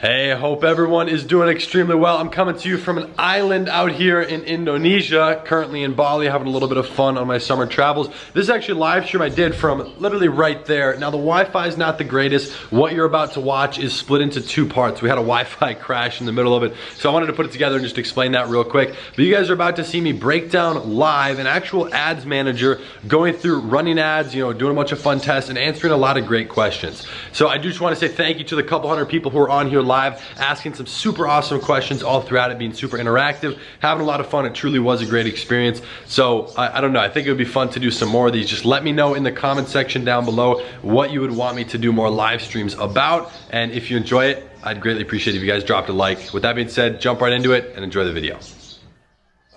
Hey, hope everyone is doing extremely well. I'm coming to you from an island out here in Indonesia, currently in Bali, having a little bit of fun on my summer travels. This is actually a live stream I did from literally right there. Now the Wi-Fi is not the greatest. What you're about to watch is split into two parts. We had a Wi-Fi crash in the middle of it, so I wanted to put it together and just explain that real quick. But you guys are about to see me break down live an actual ads manager, going through running ads, doing a bunch of fun tests and answering a lot of great questions. So I do just want to say thank you to the couple hundred people who are on here live, asking some super awesome questions all throughout it, being super interactive, having a lot of fun. It truly was a great experience. So I don't know, I think it would be fun to do some more of these. Just let me know in the comment section down below what you would want me to do more live streams about. And if you enjoy it, I'd greatly appreciate if you guys dropped a like. With that being said, jump right into it and enjoy the video.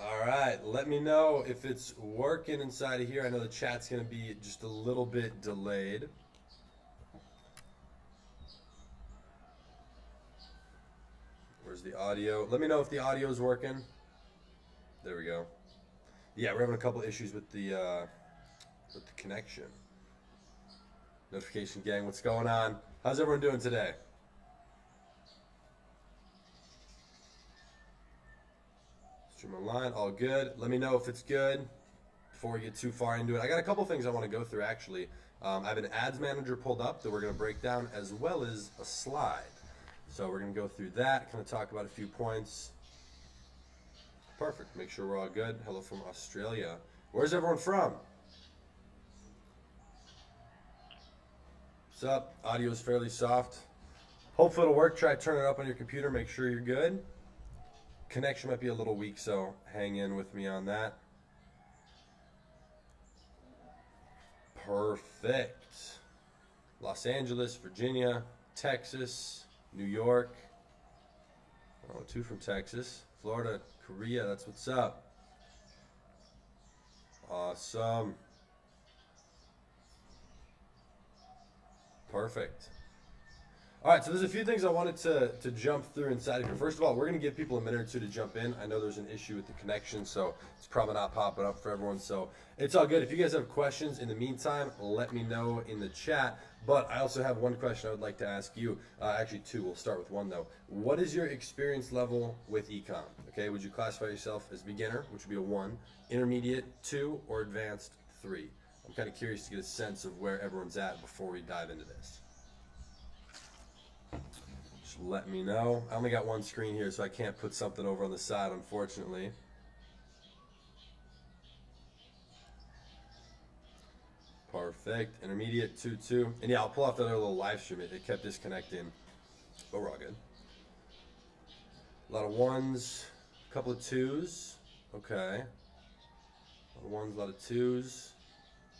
All right, let me know if it's working inside of here. I know the chat's gonna be just a little bit delayed. Where's the audio? Let me know if the audio is working. There we go. Yeah, we're having a couple issues with the connection. Notification gang, what's going on? How's everyone doing today? Stream online, all good. Let me know if it's good before we get too far into it. I got a couple things I want to go through actually. I have an ads manager pulled up that we're going to break down, as well as a slide. So we're going to go through that, kind of talk about a few points. Perfect. Make sure we're all good. Hello from Australia. Where's everyone from? What's up? Audio is fairly soft. Hopefully it'll work. Try to turn it up on your computer. Make sure you're good. Connection might be a little weak, so hang in with me on that. Perfect. Los Angeles, Virginia, Texas, New York, oh, two from Texas, Florida, Korea, that's what's up. Awesome. Perfect. All right, so there's a few things I wanted to jump through inside of here. First of all, we're going to give people a minute or two to jump in. I know there's an issue with the connection, so it's probably not popping up for everyone, so it's all good. If you guys have questions in the meantime, let me know in the chat. But I also have one question I would like to ask you. Actually, two. We'll start with one, though. What is your experience level with ecom? Okay, would you classify yourself as beginner, which would be a 1, intermediate 2, or advanced 3? I'm kind of curious to get a sense of where everyone's at before we dive into this. Just let me know. I only got one screen here, so I can't put something over on the side, unfortunately. Perfect. Intermediate 2-2. And yeah, I'll pull off that other little live stream. It kept disconnecting, but we're all good. A lot of 1s, a couple of 2s. Okay. A lot of 1s, a lot of 2s.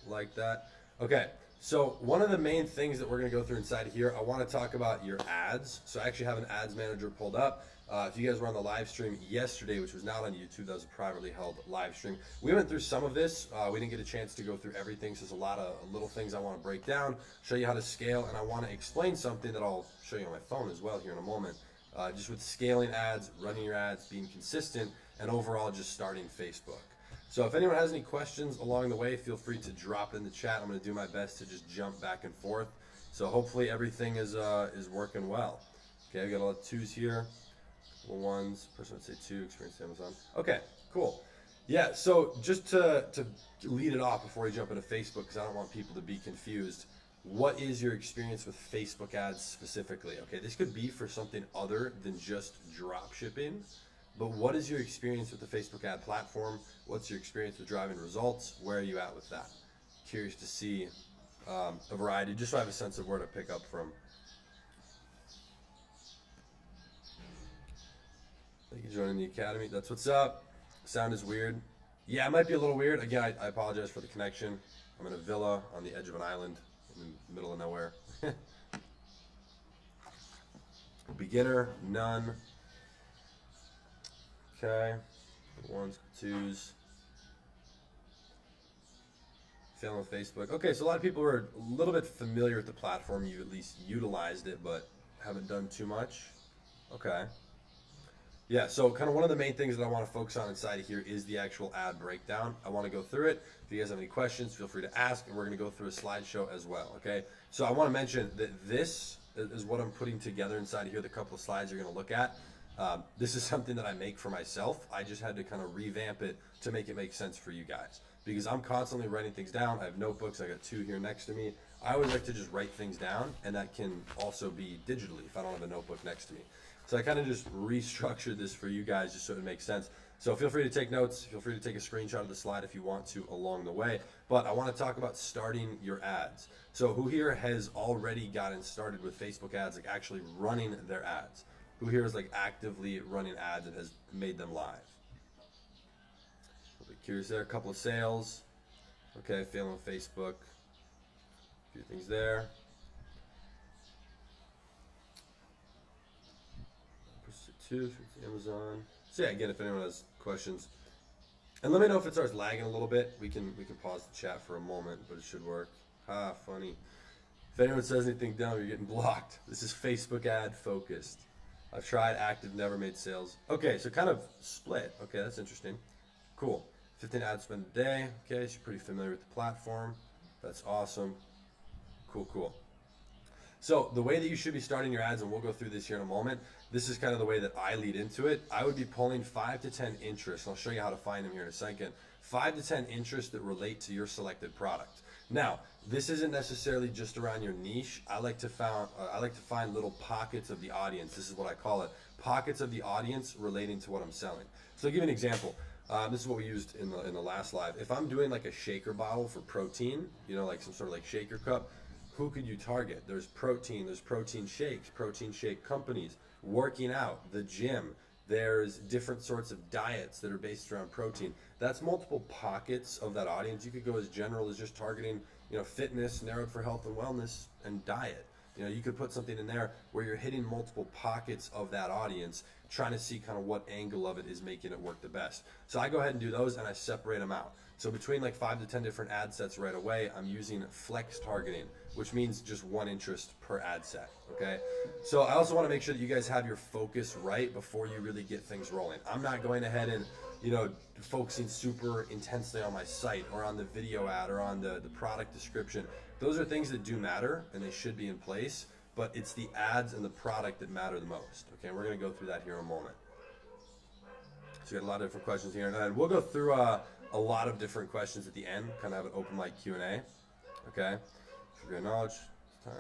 Like that. Okay. So one of the main things that we're going to go through inside of here, I want to talk about your ads. So I actually have an ads manager pulled up. If you guys were on the live stream yesterday, which was not on YouTube, that was a privately held live stream. We went through some of this. We didn't get a chance to go through everything, so there's a lot of little things I want to break down, show you how to scale, and I want to explain something that I'll show you on my phone as well here in a moment. Just with scaling ads, running your ads, being consistent, and overall just starting Facebook. So if anyone has any questions along the way, feel free to drop it in the chat. I'm going to do my best to just jump back and forth. So hopefully everything is working well. Okay, we got a lot of 2s here. 1s, person would say 2, experience Amazon. Okay, cool. Yeah, so just to lead it off before we jump into Facebook, because I don't want people to be confused, what is your experience with Facebook ads specifically? Okay, this could be for something other than just drop shipping, but what is your experience with the Facebook ad platform? What's your experience with driving results? Where are you at with that? Curious to see a variety, just so I have a sense of where to pick up from. Thank you for joining the academy. That's what's up. Sound is weird. Yeah, it might be a little weird. Again, I apologize for the connection. I'm in a villa on the edge of an island in the middle of nowhere. Beginner, none. Okay. 1s, 2s. Failing with Facebook. Okay, so a lot of people are a little bit familiar with the platform. You at least utilized it, but haven't done too much. Okay. Yeah, so kind of one of the main things that I want to focus on inside of here is the actual ad breakdown. I want to go through it. If you guys have any questions, feel free to ask, and we're going to go through a slideshow as well, okay? So I want to mention that this is what I'm putting together inside of here, the couple of slides you're going to look at. This is something that I make for myself. I just had to kind of revamp it to make it make sense for you guys, because I'm constantly writing things down. I have notebooks. I got 2 here next to me. I always like to just write things down, and that can also be digitally if I don't have a notebook next to me. So I kind of just restructured this for you guys just so it makes sense. So feel free to take notes. Feel free to take a screenshot of the slide if you want to along the way. But I want to talk about starting your ads. So who here has already gotten started with Facebook ads, like actually running their ads? Who here is like actively running ads and has made them live? A bit curious there. A couple of sales. Okay, failing on Facebook. A few things there. Push to Amazon. So yeah, again, if anyone has questions, and let me know if it starts lagging a little bit. We can pause the chat for a moment, but it should work. Funny. If anyone says anything dumb, you're getting blocked. This is Facebook ad focused. I've tried active, never made sales. Okay, so kind of split. Okay, that's interesting. Cool. 15 ad spend a day. Okay, so you're pretty familiar with the platform. That's awesome. Cool. So the way that you should be starting your ads, and we'll go through this here in a moment, this is kind of the way that I lead into it. I would be pulling 5 to 10 interests. I'll show you how to find them here in a second. 5 to 10 interests that relate to your selected product. Now, this isn't necessarily just around your niche. I like to find little pockets of the audience. This is what I call it. Pockets of the audience relating to what I'm selling. So I'll give you an example. This is what we used in the last live. If I'm doing like a shaker bottle for protein, you know, like some sort of like shaker cup, who could you target? There's protein shakes, protein shake companies, working out, the gym. There's different sorts of diets that are based around protein. That's multiple pockets of that audience. You could go as general as just targeting, you know, fitness, narrowed for health and wellness, and diet. You know, you could put something in there where you're hitting multiple pockets of that audience, trying to see kind of what angle of it is making it work the best. So I go ahead and do those, and I separate them out. So between like 5 to 10 different ad sets right away, I'm using flex targeting, which means just 1 interest per ad set, okay? So I also want to make sure that you guys have your focus right before you really get things rolling. I'm not going ahead and, you know, focusing super intensely on my site or on the video ad or on the product description. Those are things that do matter, and they should be in place, but it's the ads and the product that matter the most, okay? We're going to go through that here in a moment. So we got a lot of different questions here, and we'll go through a lot of different questions at the end, kind of have an open mic Q&A, okay? Good knowledge, time.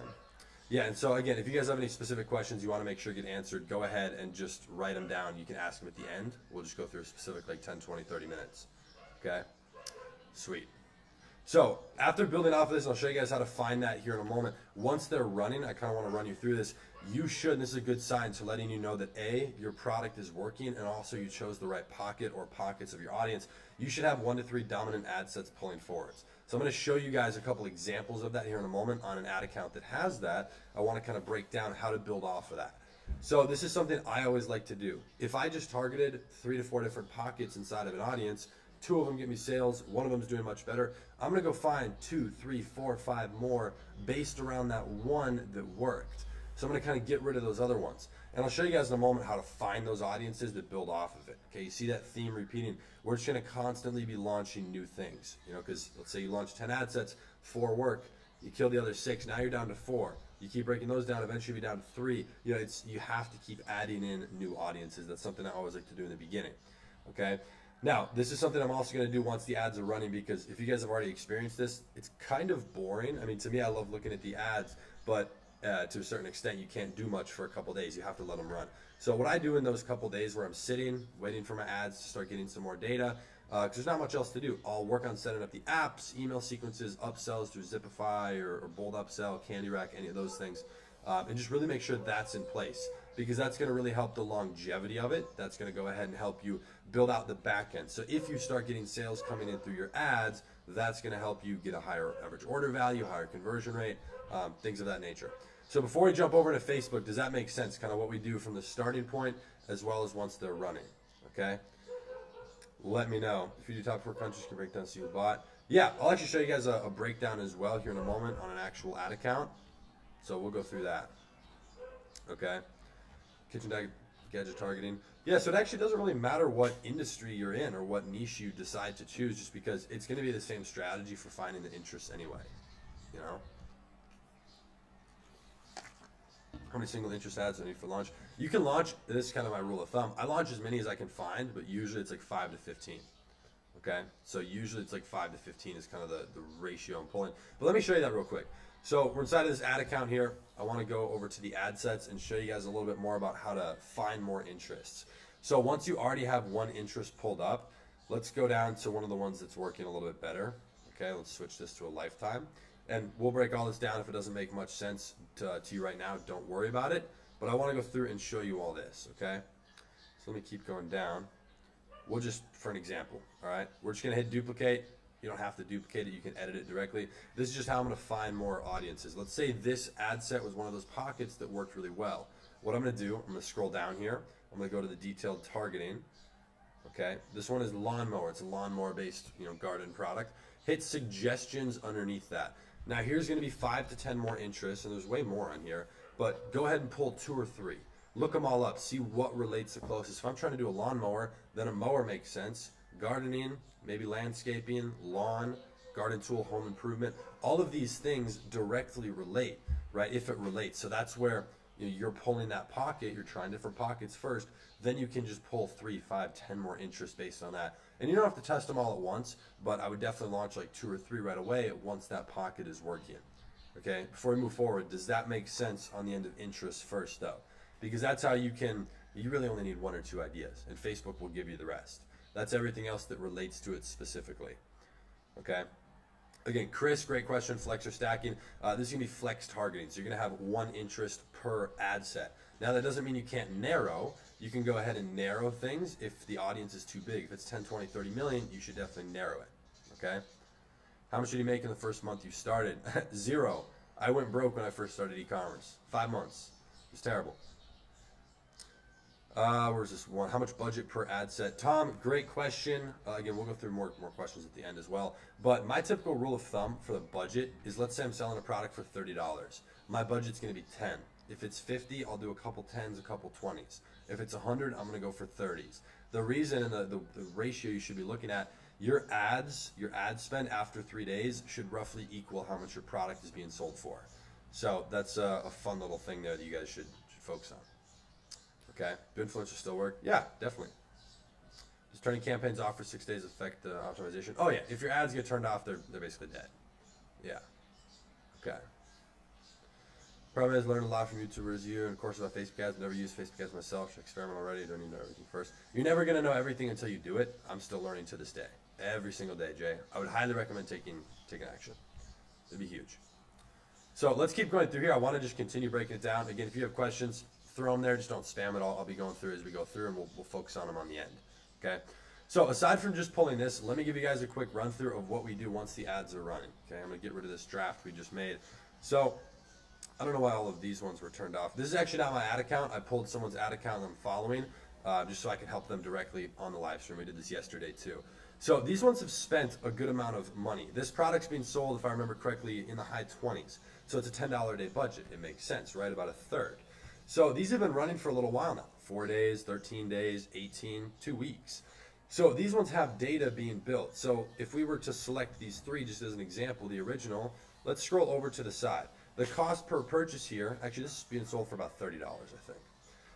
Yeah, and so again, if you guys have any specific questions you want to make sure get answered, go ahead and just write them down. You can ask them at the end. We'll just go through a specific like 10, 20, 30 minutes, okay? Sweet. So after building off of this, I'll show you guys how to find that here in a moment. Once they're running, I kind of want to run you through this. You should, and this is a good sign to letting you know that A, your product is working, and also you chose the right pocket or pockets of your audience. You should have 1 to 3 dominant ad sets pulling forwards. So I'm going to show you guys a couple examples of that here in a moment on an ad account that has that. I want to kind of break down how to build off of that. So this is something I always like to do. If I just targeted 3 to 4 different pockets inside of an audience, 2 of them get me sales, 1 of them is doing much better, I'm going to go find 2, 3, 4, 5 more based around that one that worked. So I'm going to kind of get rid of those other ones. And I'll show you guys in a moment how to find those audiences that build off of it. Okay, you see that theme repeating. We're just going to constantly be launching new things. You know, because let's say you launch 10 ad sets, 4 work, you kill the other 6, now you're down to 4. You keep breaking those down, eventually you'll be down to 3. You know, you have to keep adding in new audiences. That's something I always like to do in the beginning. Okay. Now, this is something I'm also going to do once the ads are running, because if you guys have already experienced this, it's kind of boring. I mean, to me, I love looking at the ads, but to a certain extent, you can't do much for a couple days. You have to let them run. So what I do in those couple days where I'm sitting, waiting for my ads to start getting some more data, because there's not much else to do. I'll work on setting up the apps, email sequences, upsells through Zipify or Bold Upsell, Candy Rack, any of those things, and just really make sure that's in place, because that's going to really help the longevity of it. That's going to go ahead and help you build out the back end. So if you start getting sales coming in through your ads, that's going to help you get a higher average order value, higher conversion rate, things of that nature. So before we jump over to Facebook, does that make sense? Kind of what we do from the starting point as well as once they're running, okay? Let me know. If you do top 4 countries, you can break down so you bought. Yeah, I'll actually show you guys a breakdown as well here in a moment on an actual ad account. So we'll go through that, okay? Kitchen gadget targeting. Yeah, so it actually doesn't really matter what industry you're in or what niche you decide to choose, just because it's going to be the same strategy for finding the interest anyway, you know? How many single interest ads do I need for launch? You can launch, this is kind of my rule of thumb. I launch as many as I can find, but usually it's like 5 to 15. Okay, so usually it's like 5 to 15 is kind of the ratio I'm pulling. But let me show you that real quick. So we're inside of this ad account here. I want to go over to the ad sets and show you guys a little bit more about how to find more interests. So once you already have one interest pulled up, let's go down to one of the ones that's working a little bit better. Okay, let's switch this to a lifetime. And we'll break all this down. If it doesn't make much sense to you right now, don't worry about it. But I want to go through and show you all this, okay? So let me keep going down. We'll just, for an example, all right? We're just going to hit duplicate. You don't have to duplicate it. You can edit it directly. This is just how I'm going to find more audiences. Let's say this ad set was one of those pockets that worked really well. What I'm going to do, I'm going to scroll down here. I'm going to go to the detailed targeting. Okay, this one is lawnmower. It's a lawnmower-based, garden product. Hit suggestions underneath that. Now here's going to be 5 to 10 more interests, and there's way more on here. But go ahead and pull 2 or 3. Look them all up. See what relates the closest. If I'm trying to do a lawnmower, then a mower makes sense. Gardening, maybe landscaping, lawn, garden tool, home improvement. All of these things directly relate, right? If it relates. So that's where you're pulling that pocket. You're trying different pockets first. Then you can just pull 3, 5, 10 more interests based on that. And you don't have to test them all at once, but I would definitely launch like 2 or 3 right away once that pocket is working. Okay, before we move forward, does that make sense on the end of interest first though? Because that's how you really only need 1 or 2 ideas, and Facebook will give you the rest. That's everything else that relates to it specifically. Okay. Again, Chris, great question. Flex or stacking. This is going to be flex targeting. So you're going to have 1 interest per ad set. Now that doesn't mean you can't narrow. You can go ahead and narrow things if the audience is too big. If it's 10, 20, 30 million, you should definitely narrow it. Okay. How much did you make in the first month you started? 0. I went broke when I first started e-commerce. 5 months. It was terrible. Where's this one? How much budget per ad set? Tom, great question. Again, we'll go through more questions at the end as well. But my typical rule of thumb for the budget is, let's say I'm selling a product for $30. My budget's going to be 10. If it's 50, I'll do a couple 10s, a couple 20s. If it's 100, I'm going to go for 30s. The reason and the ratio you should be looking at, your ad spend after 3 days should roughly equal how much your product is being sold for. So that's a fun little thing there that you guys should focus on. Okay, do influencers still work? Yeah, definitely. Does turning campaigns off for 6 days affect the optimization? Oh yeah, if your ads get turned off, they're basically dead. Yeah. Okay. Problem is, learned a lot from YouTubers. You and course about Facebook ads. Never used Facebook ads myself. Should experiment already. Don't need to know everything first. You're never gonna know everything until you do it. I'm still learning to this day. Every single day, Jay. I would highly recommend taking action. It'd be huge. So let's keep going through here. I want to just continue breaking it down. Again, if you have questions, throw them there. Just don't spam it all. I'll be going through as we go through, and we'll focus on them on the end. Okay. So aside from just pulling this, let me give you guys a quick run through of what we do once the ads are running. Okay. I'm gonna get rid of this draft we just made. So I don't know why all of these ones were turned off. This is actually not my ad account. I pulled someone's ad account I'm following, just so I can help them directly on the live stream. We did this yesterday too. So these ones have spent a good amount of money. This product's being sold, if I remember correctly, in the high 20s. So it's a $10 a day budget. It makes sense, right? About a third. So these have been running for a little while now. 4 days, 13 days, 18, 2 weeks. So these ones have data being built. So if we were to select these 3, just as an example, the original, let's scroll over to the side. The cost per purchase here, actually this is being sold for about $30, I think.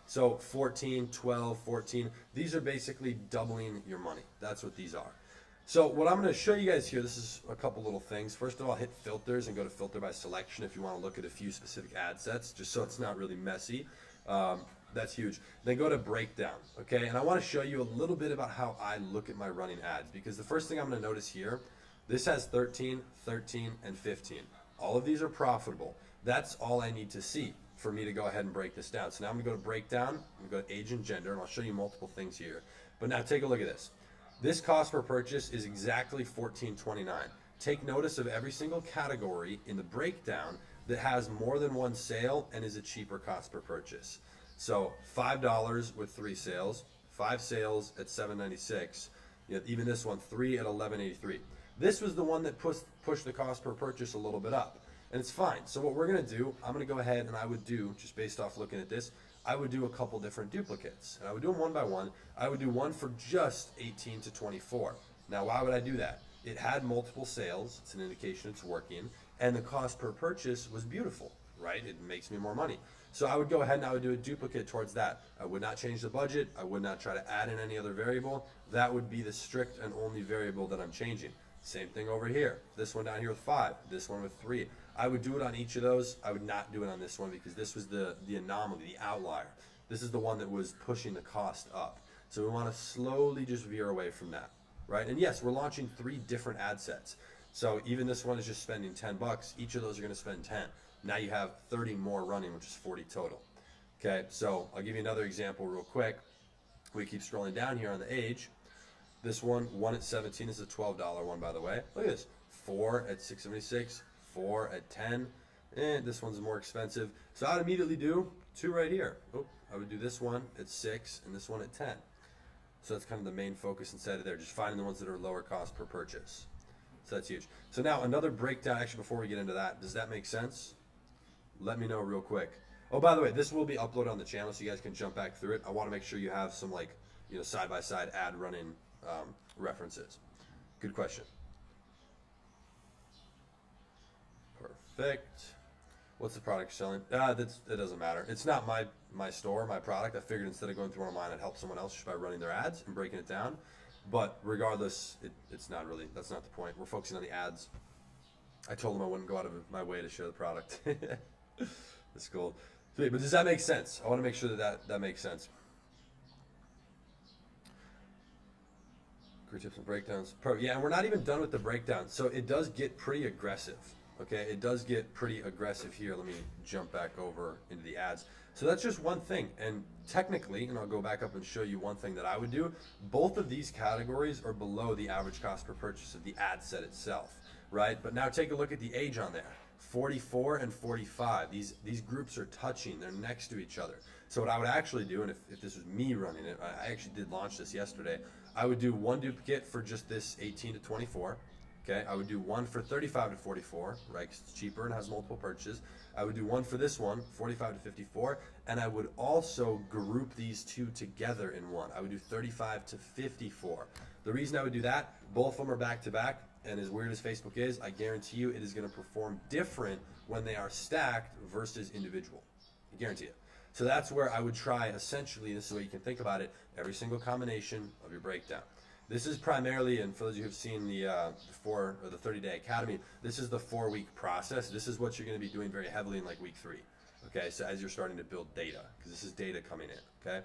So 14, 12, 14, these are basically doubling your money. That's what these are. So what I'm going to show you guys here, this is a couple little things. First of all, hit filters and go to filter by selection if you want to look at a few specific ad sets, just so it's not really messy. That's huge. Then go to breakdown, okay? And I want to show you a little bit about how I look at my running ads, because the first thing I'm going to notice here, this has 13, 13, and 15. All of these are profitable. That's all I need to see for me to go ahead and break this down. So now I'm going to go to breakdown, I'm going to go to age and gender, and I'll show you multiple things here. But now take a look at this. This cost per purchase is exactly $14.29. Take notice of every single category in the breakdown that has more than one sale and is a cheaper cost per purchase. So $5 with 3 sales, 5 sales at $7.96. Even this one, 3 at $11.83. This was the one that pushed the cost per purchase a little bit up, and it's fine. So what we're going to do, I'm going to go ahead and I would do, just based off looking at this, I would do a couple different duplicates, and I would do them one by one. I would do one for just 18 to 24. Now, why would I do that? It had multiple sales. It's an indication it's working, and the cost per purchase was beautiful, right? It makes me more money. So I would go ahead and I would do a duplicate towards that. I would not change the budget. I would not try to add in any other variable. That would be the strict and only variable that I'm changing. Same thing over here. This one down here with 5, this one with 3. I would do it on each of those. I would not do it on this one because this was the anomaly, the outlier. This is the one that was pushing the cost up. So we want to slowly just veer away from that, right? And yes, we're launching 3 different ad sets. So even this one is just spending $10. Each of those are going to spend 10. Now you have 30 more running, which is 40 total. Okay, so I'll give you another example real quick. We keep scrolling down here on the age. This one at 17 is a $12 one, by the way. Look at this, 4 at $6.76, 4 at 10, and this one's more expensive. So I'd immediately do 2 right here. Oh, I would do this one at 6 and this one at 10. So that's kind of the main focus inside of there, just finding the ones that are lower cost per purchase. So that's huge. So now another breakdown, actually before we get into that, does that make sense? Let me know real quick. Oh, by the way, this will be uploaded on the channel so you guys can jump back through it. I want to make sure you have some side-by-side ad running references. Good question. Perfect. What's the product you're selling? It doesn't matter. It's not my store, my product. I figured instead of going through one of mine, I'd help someone else just by running their ads and breaking it down. But regardless, it's not really, that's not the point. We're focusing on the ads. I told them I wouldn't go out of my way to share the product. That's cool. But does that make sense? I want to make sure that makes sense. Great tips and breakdowns. Yeah, and we're not even done with the breakdown. So it does get pretty aggressive. Okay, it does get pretty aggressive here. Let me jump back over into the ads. So that's just one thing. And technically, and I'll go back up and show you one thing that I would do. Both of these categories are below the average cost per purchase of the ad set itself, right? But now take a look at the age on there. 44 and 45. These groups are touching. They're next to each other. So what I would actually do, and if this was me running it, I actually did launch this yesterday. I would do one duplicate for just this 18 to 24. Okay, I would do one for 35 to 44, right, because it's cheaper and has multiple purchases. I would do one for this one, 45 to 54, and I would also group these two together in one. I would do 35 to 54. The reason I would do that, both of them are back to back, and as weird as Facebook is, I guarantee you it is going to perform different when they are stacked versus individual. I guarantee it. So that's where I would try, essentially, this is the way you can think about it, every single combination of your breakdown. This is primarily, and for those of you who've seen the 30-day academy, this is the 4-week process. This is what you're going to be doing very heavily in like week 3. Okay, so as you're starting to build data, because this is data coming in. Okay,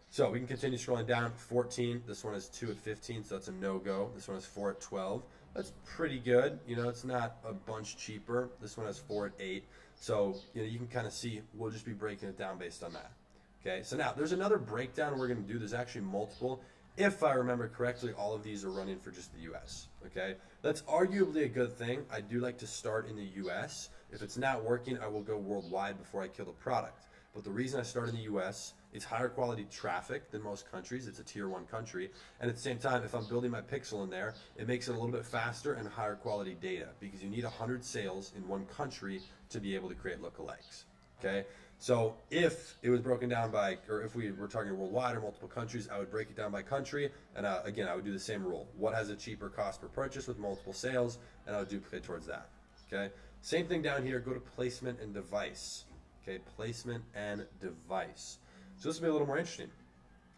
so we can continue scrolling down. 14. This one is 2 at 15, so that's a no-go. This one is 4 at 12. That's pretty good. You know, it's not a bunch cheaper. This one has 4 at 8. So you can kind of see. We'll just be breaking it down based on that. Okay, so now there's another breakdown we're going to do. There's actually multiple. If I remember correctly, all of these are running for just the US, okay? That's arguably a good thing. I do like to start in the US. If it's not working, I will go worldwide before I kill the product. But the reason I start in the US, it's higher quality traffic than most countries. It's a tier 1 country. And at the same time, if I'm building my pixel in there, it makes it a little bit faster and higher quality data because you need 100 sales in one country to be able to create lookalikes, okay? So if it was broken down by, or if we were targeting worldwide or multiple countries, I would break it down by country. And again, I would do the same rule. What has a cheaper cost per purchase with multiple sales? And I would duplicate towards that, okay? Same thing down here, go to placement and device, okay? Placement and device. So this will be a little more interesting.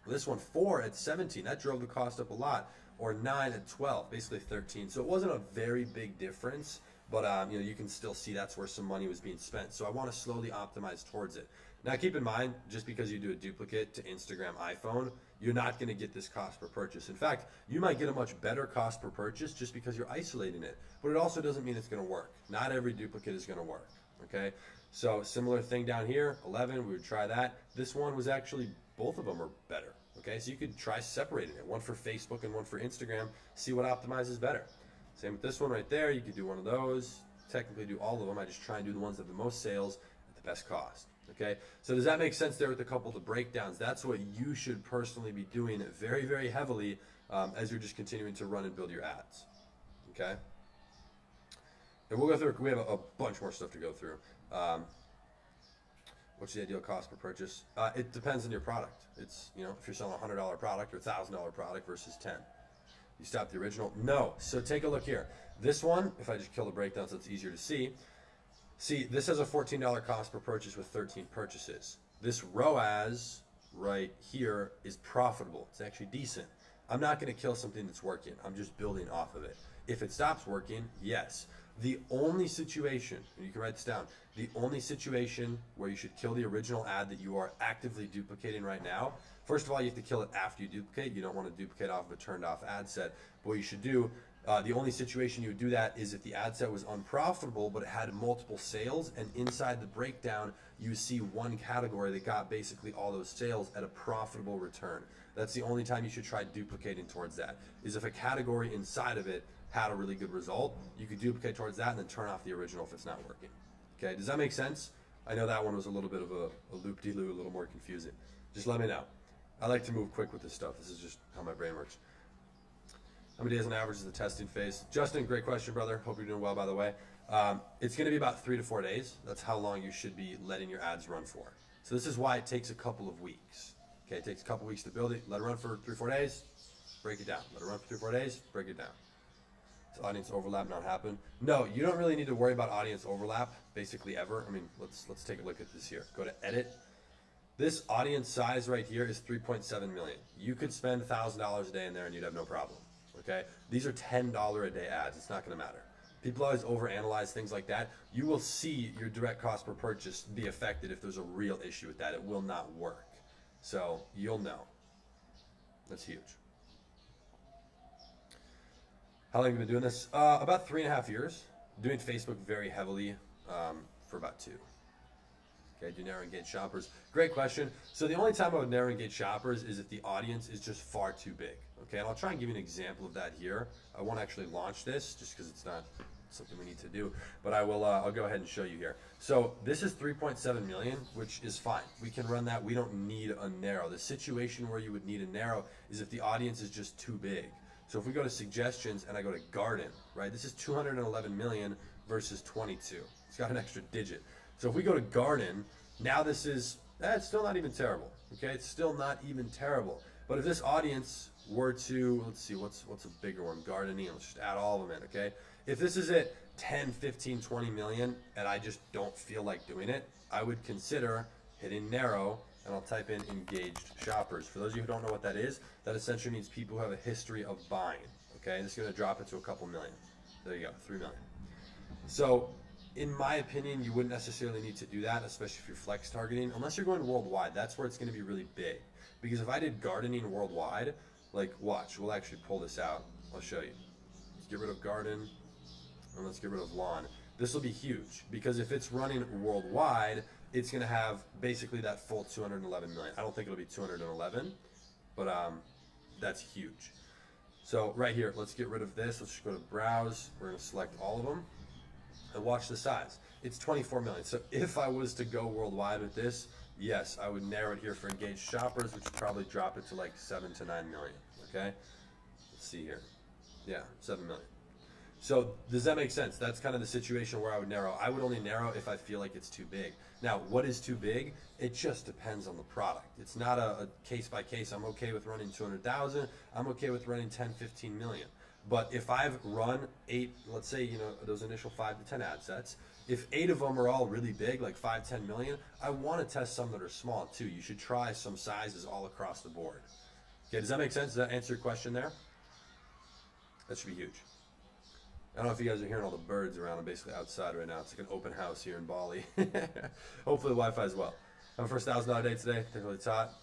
This one, 4 at 17, that drove the cost up a lot, or 9 at 12, basically 13. So it wasn't a very big difference. But you can still see that's where some money was being spent. So I want to slowly optimize towards it. Now keep in mind, just because you do a duplicate to Instagram, iPhone, you're not going to get this cost per purchase. In fact, you might get a much better cost per purchase just because you're isolating it. But it also doesn't mean it's going to work. Not every duplicate is going to work. Okay. So similar thing down here, 11. We would try that. This one was actually, both of them are better. Okay. So you could try separating it. One for Facebook and one for Instagram. See what optimizes better. Same with this one right there. You could do one of those. Technically do all of them. I just try and do the ones that have the most sales at the best cost. Okay, so does that make sense there with a couple of the breakdowns? That's what you should personally be doing very, very heavily as you're just continuing to run and build your ads. Okay, and we'll go through. We have a bunch more stuff to go through. What's the ideal cost per purchase? It depends on your product. It's, if you're selling a $100 product or $1,000 product versus 10. You stop the original? No. So take a look here. This one, if I just kill the breakdown so it's easier to see, See, this has a $14 cost per purchase with 13 purchases. This ROAS right here is profitable. It's actually decent. I'm not going to kill something that's working. I'm just building off of it. If it stops working, yes. The only situation, and you can write this down, the only situation where you should kill the original ad that you are actively duplicating right now, first of all, you have to kill it after you duplicate. You don't want to duplicate off of a turned off ad set. But what you should do, the only situation you would do that is if the ad set was unprofitable, but it had multiple sales, and inside the breakdown, you see one category that got basically all those sales at a profitable return. That's the only time you should try duplicating towards that, is if a category inside of it had a really good result, you could duplicate towards that and then turn off the original if it's not working. Okay, does that make sense? I know that one was a little bit of a loop-de-loo, a little more confusing. Just let me know. I like to move quick with this stuff. This is just how my brain works. How many days on average is the testing phase? Justin, great question, brother. Hope you're doing well, by the way. It's going to be about 3 to 4 days. That's how long you should be letting your ads run for. So this is why it takes a couple of weeks. Okay, it takes a couple weeks to build it. Let it run for 3 or 4 days, break it down. Let it run for 3 or 4 days, break it down. Does audience overlap not happen? No, you don't really need to worry about audience overlap, basically ever. I mean, let's take a look at this here. Go to edit. This audience size right here is 3.7 million. You could spend $1,000 a day in there and you'd have no problem. Okay, these are $10 a day ads. It's not going to matter. People always overanalyze things like that. You will see your direct cost per purchase be affected if there's a real issue with that. It will not work. So you'll know. That's huge. How long have you been doing this? About 3.5 years. Doing Facebook very heavily for about 2. Okay, do narrow engage shoppers. Great question. So the only time I would narrow engage shoppers is if the audience is just far too big. Okay, and I'll try and give you an example of that here. I won't actually launch this just because it's not something we need to do, but I will. I'll go ahead and show you here. So this is 3.7 million, which is fine. We can run that. We don't need a narrow. The situation where you would need a narrow is if the audience is just too big. So if we go to suggestions and I go to garden, right? This is 211 million versus 22. It's got an extra digit. So if we go to garden, now this is, it's still not even terrible. Okay, it's still not even terrible. But if this audience were to, let's see, what's a bigger one? Gardening, let's just add all of them in, okay? If this is at 10, 15, 20 million and I just don't feel like doing it, I would consider hitting narrow and I'll type in engaged shoppers. For those of you who don't know what that is, that essentially means people who have a history of buying, okay? This is gonna drop it to a couple million. There you go, 3 million. So, in my opinion, you wouldn't necessarily need to do that, especially if you're flex targeting, unless you're going worldwide. That's where it's going to be really big. Because if I did gardening worldwide, like watch, we'll actually pull this out. I'll show you. Let's get rid of garden, and let's get rid of lawn. This will be huge, because if it's running worldwide, it's going to have basically that full 211 million. I don't think it'll be 211, but that's huge. So right here, let's get rid of this. Let's just go to browse. We're going to select all of them. And watch the size. It's 24 million. So if I was to go worldwide with this, yes, I would narrow it here for engaged shoppers, which would probably drop it to like 7 to 9 million. Okay? Let's see here. Yeah, 7 million. So does that make sense? That's kind of the situation where I would narrow. I would only narrow if I feel like it's too big. Now, what is too big? It just depends on the product. It's not a case by case. I'm okay with running 200,000. I'm okay with running 10, 15 million. But if I've run 8, let's say, those initial 5 to 10 ad sets, if 8 of them are all really big, like 5, 10 million, I want to test some that are small too. You should try some sizes all across the board. Okay, does that make sense? Does that answer your question there? That should be huge. I don't know if you guys are hearing all the birds around. I'm basically outside right now. It's like an open house here in Bali. Hopefully the Wi-Fi as well. I'm first $1,000 day today. Definitely hot.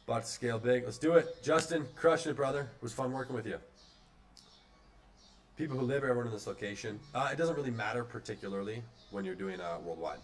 About to scale big. Let's do it. Justin, crushing it, brother. It was fun working with you. People who live everyone in this location. It doesn't really matter particularly when you're doing worldwide.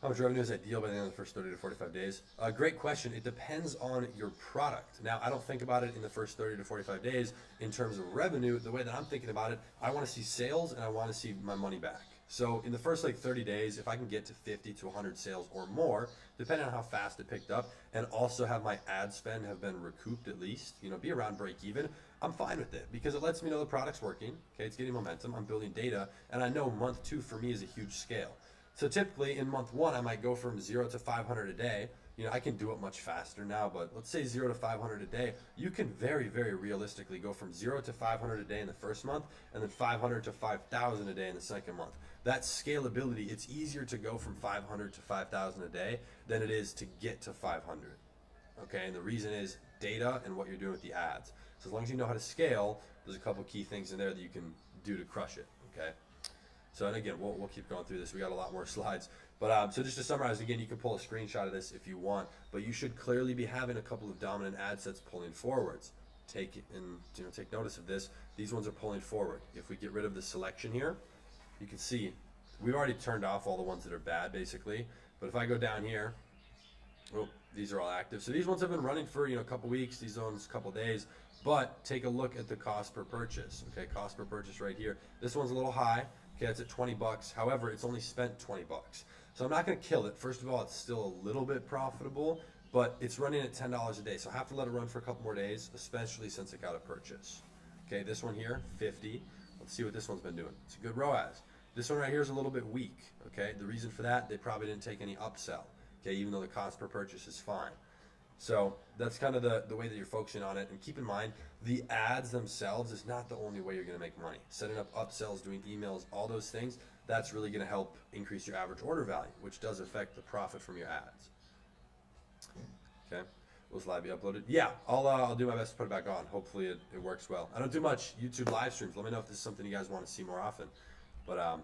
How much revenue is ideal by the end of the first 30 to 45 days? Great question. It depends on your product. Now, I don't think about it in the first 30 to 45 days in terms of revenue. The way that I'm thinking about it, I want to see sales and I want to see my money back. So in the first 30 days, if I can get to 50 to 100 sales or more, depending on how fast it picked up, and also have my ad spend have been recouped at least, be around break even, I'm fine with it because it lets me know the product's working. Okay, it's getting momentum. I'm building data, and I know month 2 for me is a huge scale. So typically in month one, I might go from 0 to 500 a day. I can do it much faster now, but let's say 0 to 500 a day. You can very, very realistically go from 0 to 500 a day in the first month, and then 500 to 5,000 a day in the second month. That scalability, it's easier to go from 500 to 5,000 a day than it is to get to 500. Okay, and the reason is data and what you're doing with the ads. So as long as you know how to scale, there's a couple key things in there that you can do to crush it. Okay. So, and again, we'll keep going through this. We got a lot more slides. But so just to summarize, again, you can pull a screenshot of this if you want, but you should clearly be having a couple of dominant ad sets pulling forwards. Take notice of this. These ones are pulling forward. If we get rid of the selection here, you can see we've already turned off all the ones that are bad, basically. But if I go down here, these are all active. So these ones have been running for a couple weeks. These ones a couple days. But take a look at the cost per purchase. Okay, cost per purchase right here. This one's a little high. Okay, it's at $20. However, it's only spent $20. So I'm not going to kill it. First of all, it's still a little bit profitable, but it's running at $10 a day. So I have to let it run for a couple more days, especially since it got a purchase. Okay, this one here, 50. Let's see what this one's been doing. It's a good ROAS. This one right here is a little bit weak. Okay, the reason for that, they probably didn't take any upsell. Okay, even though the cost per purchase is fine. So that's kind of the way that you're focusing on it. And keep in mind, the ads themselves is not the only way you're going to make money. Setting up upsells, doing emails, all those things, that's really going to help increase your average order value, which does affect the profit from your ads. Okay, will this live be uploaded? Yeah, I'll do my best to put it back on. Hopefully it works well. I don't do much YouTube live streams. Let me know if this is something you guys want to see more often. But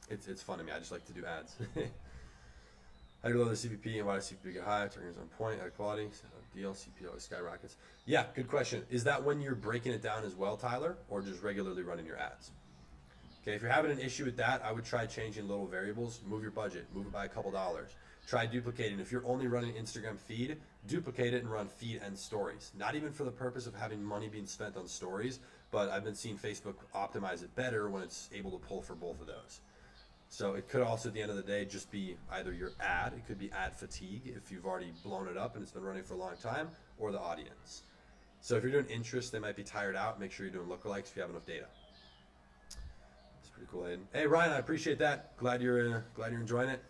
it's fun to me. I just like to do ads. How do you lower the CPP and why does CPP get high? Targets on point, high quality, deal, CPP always skyrockets. Yeah, good question. Is that when you're breaking it down as well, Tyler, or just regularly running your ads? Okay, if you're having an issue with that, I would try changing little variables. Move your budget, move it by a couple dollars. Try duplicating. If you're only running Instagram feed, duplicate it and run feed and stories. Not even for the purpose of having money being spent on stories, but I've been seeing Facebook optimize it better when it's able to pull for both of those. So it could also, at the end of the day, just be either your ad, it could be ad fatigue if you've already blown it up and it's been running for a long time, or the audience. So if you're doing interest, they might be tired out. Make sure you're doing lookalikes if you have enough data. It's pretty cool, Hayden. Hey, Ryan, I appreciate that. Glad you're enjoying it.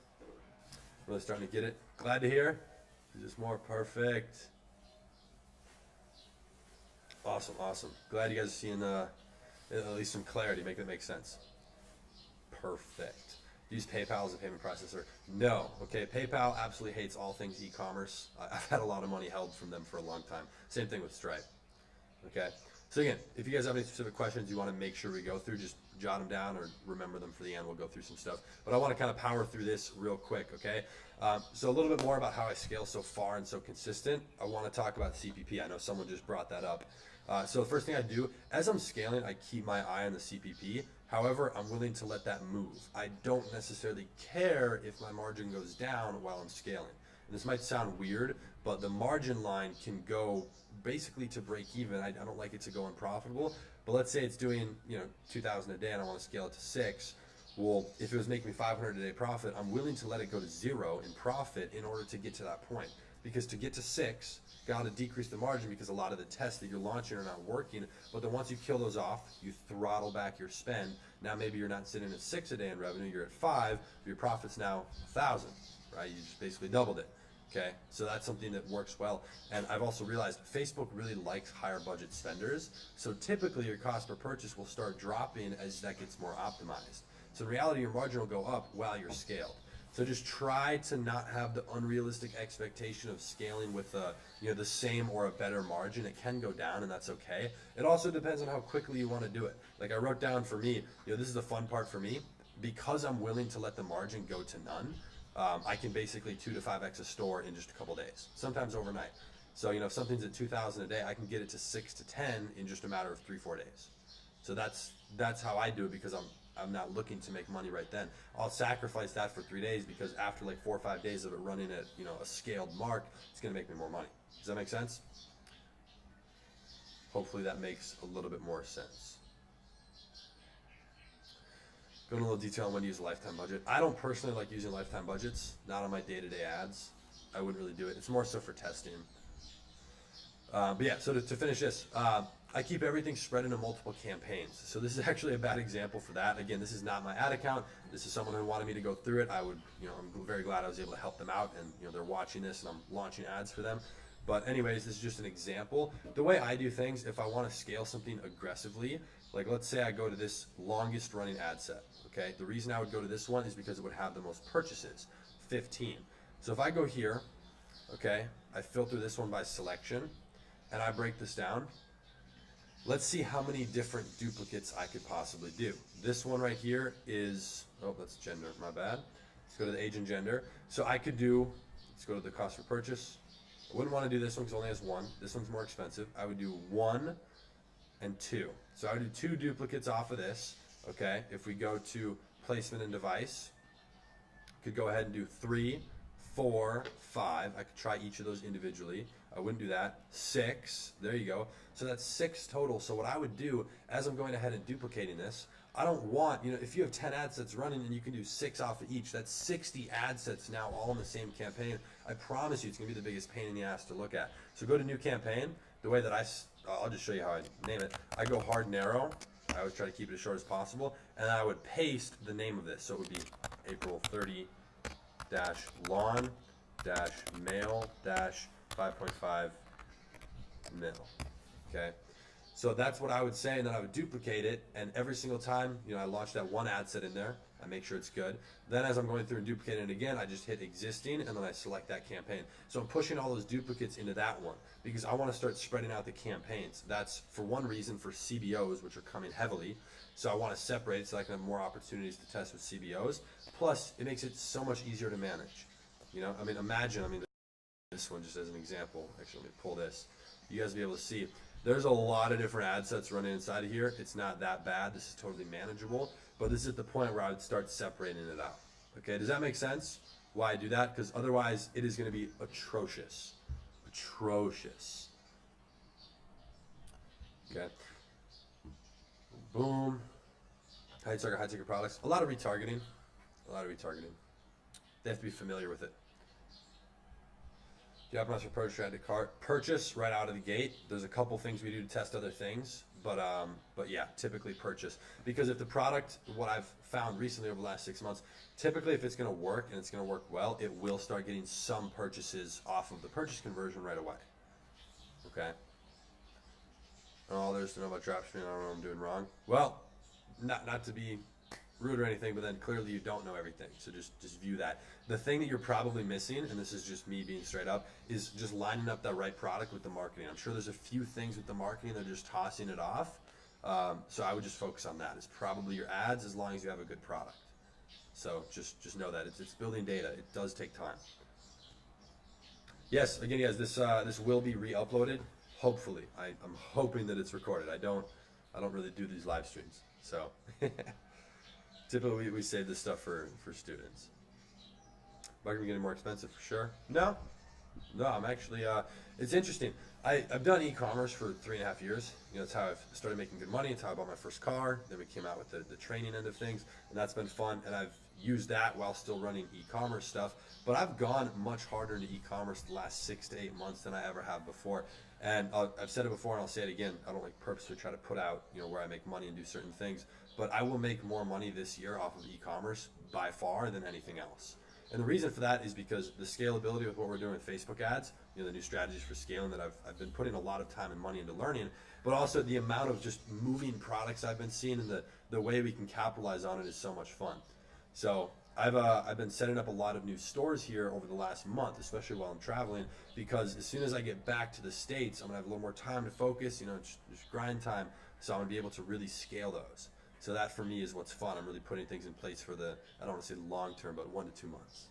Really starting to get it. Glad to hear. Is this more perfect? Awesome, awesome. Glad you guys are seeing at least some clarity, making it make sense. Perfect. Use PayPal as a payment processor? No. Okay, PayPal absolutely hates all things e-commerce. I've had a lot of money held from them for a long time. Same thing with Stripe. Okay. So again, if you guys have any specific questions you want to make sure we go through, just jot them down or remember them for the end. We'll go through some stuff. But I want to kind of power through this real quick, okay? So a little bit more about how I scale so far and so consistent. I want to talk about CPP. I know someone just brought that up. So the first thing I do, as I'm scaling, I keep my eye on the CPP. However, I'm willing to let that move. I don't necessarily care if my margin goes down while I'm scaling. And this might sound weird, but the margin line can go basically to break even. I don't like it to go unprofitable, but let's say it's doing 2,000 a day and I want to scale it to 6. Well, if it was making me 500 a day profit, I'm willing to let it go to 0 in profit in order to get to that point. Because to get to 6, got to decrease the margin because a lot of the tests that you're launching are not working. But then once you kill those off, you throttle back your spend. Now maybe you're not sitting at 6 a day in revenue, you're at 5. Your profit's now 1,000, right? You just basically doubled it. Okay, so that's something that works well. And I've also realized Facebook really likes higher budget spenders. So typically your cost per purchase will start dropping as that gets more optimized. So in reality, your margin will go up while you're scaled. So just try to not have the unrealistic expectation of scaling with the same or a better margin. It can go down, and that's okay. It also depends on how quickly you want to do it. Like I wrote down for me, this is the fun part for me. Because I'm willing to let the margin go to none, I can basically 2 to 5x a store in just a couple days, sometimes overnight. So if something's at 2,000 a day, I can get it to 6 to 10 in just a matter of 3-4 days. So that's how I do it because I'm not looking to make money right then. I'll sacrifice that for 3 days because after like 4 or 5 days of it running at a scaled mark, it's gonna make me more money. Does that make sense? Hopefully that makes a little bit more sense. Go into a little detail on when to use a lifetime budget. I don't personally like using lifetime budgets, not on my day-to-day ads. I wouldn't really do it. It's more so for testing. But yeah, so to finish this, I keep everything spread into multiple campaigns. So this is actually a bad example for that. Again, this is not my ad account. This is someone who wanted me to go through it. I'm very glad I was able to help them out, and they're watching this and I'm launching ads for them. But anyways, this is just an example. The way I do things, if I want to scale something aggressively, like let's say I go to this longest running ad set, okay? The reason I would go to this one is because it would have the most purchases, 15. So if I go here, okay, I filter this one by selection, and I break this down. Let's see how many different duplicates I could possibly do. This one right here is, oh, that's gender, my bad. Let's go to the age and gender. So I could do, let's go to the cost per purchase. I wouldn't want to do this one because it only has one. This one's more expensive. I would do 1 and 2. So I would do 2 duplicates off of this, okay? If we go to placement and device, could go ahead and do 3, 4, 5. I could try each of those individually. I wouldn't do that. 6, there you go. So that's 6 total. So what I would do as I'm going ahead and duplicating this, I don't want, if you have 10 ad sets running and you can do 6 off of each, that's 60 ad sets now all in the same campaign. I promise you it's gonna be the biggest pain in the ass to look at. So go to new campaign. The way that I'll just show you how I name it. I go hard narrow. I always try to keep it as short as possible. And I would paste the name of this. So it would be April 30 lawn male 5.5 mil. Okay, so that's what I would say, and then I would duplicate it, and every single time I launch that one ad set in there, I make sure it's good. Then as I'm going through and duplicating it again, I just hit existing, and then I select that campaign. So I'm pushing all those duplicates into that one because I want to start spreading out the campaigns. That's for one reason for CBOs, which are coming heavily. So I want to separate so I can have more opportunities to test with CBOs. Plus, it makes it so much easier to manage. Imagine, this one just as an example. Actually, let me pull this. You guys will be able to see. There's a lot of different ad sets running inside of here. It's not that bad. This is totally manageable. But this is at the point where I would start separating it out. Okay, does that make sense? Why I do that? Because otherwise it is going to be atrocious. Atrocious. Okay. Boom. High ticket products. A lot of retargeting. They have to be familiar with it. Do you optimize for purchase right out of the gate? There's a couple things we do to test other things, but yeah, typically purchase. Because if the product, what I've found recently over the last 6 months, typically if it's going to work and it's going to work well, it will start getting some purchases off of the purchase conversion right away. Okay. All there's to know about dropshipping. I don't know what I'm doing wrong. Well, not to be rude or anything, but then clearly you don't know everything. So just view that. The thing that you're probably missing, and this is just me being straight up, is just lining up that right product with the marketing. I'm sure there's a few things with the marketing that are just tossing it off. So I would just focus on that. It's probably your ads as long as you have a good product. So just know that it's building data. It does take time. Yes, again, guys, this will be re-uploaded. Hopefully, I'm hoping that it's recorded. I don't really do these live streams, so. Typically, we save this stuff for students. Marketing getting more expensive for sure? No, I'm actually, it's interesting. I've done e-commerce for 3.5 years. That's how I've started making good money. It's how I bought my first car. Then we came out with the training end of things, and that's been fun. And I've used that while still running e-commerce stuff. But I've gone much harder into e-commerce the last 6 to 8 months than I ever have before. And I've said it before, and I'll say it again. I don't purposely try to put out, where I make money and do certain things. But I will make more money this year off of e-commerce by far than anything else. And the reason for that is because the scalability with what we're doing with Facebook ads, the new strategies for scaling that I've been putting a lot of time and money into learning, but also the amount of just moving products I've been seeing and the way we can capitalize on it is so much fun. So I've been setting up a lot of new stores here over the last month, especially while I'm traveling, because as soon as I get back to the States, I'm gonna have a little more time to focus, just grind time, so I'm gonna be able to really scale those. So that for me is what's fun. I'm really putting things in place for I don't want to say long term, but 1 to 2 months,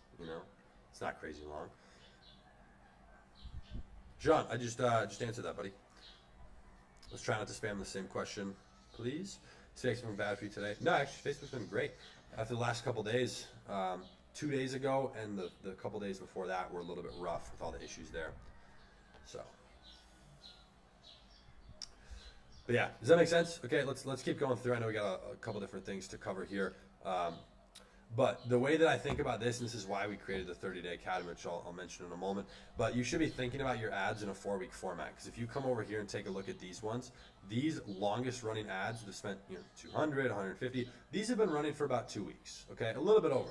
It's not crazy long. John, I just answered that, buddy. Let's try not to spam the same question, please. Is Facebook been bad for you today? No, actually, Facebook's been great. After the last couple days, 2 days ago and the couple days before that were a little bit rough with all the issues there. So. But yeah, does that make sense? Okay, let's keep going through. I know we got a couple different things to cover here. But the way that I think about this, and this is why we created the 30-day academy, which I'll mention in a moment, but you should be thinking about your ads in a 4-week format. Because if you come over here and take a look at these ones, these longest running ads that have spent 200, 150, these have been running for about 2 weeks. Okay, a little bit over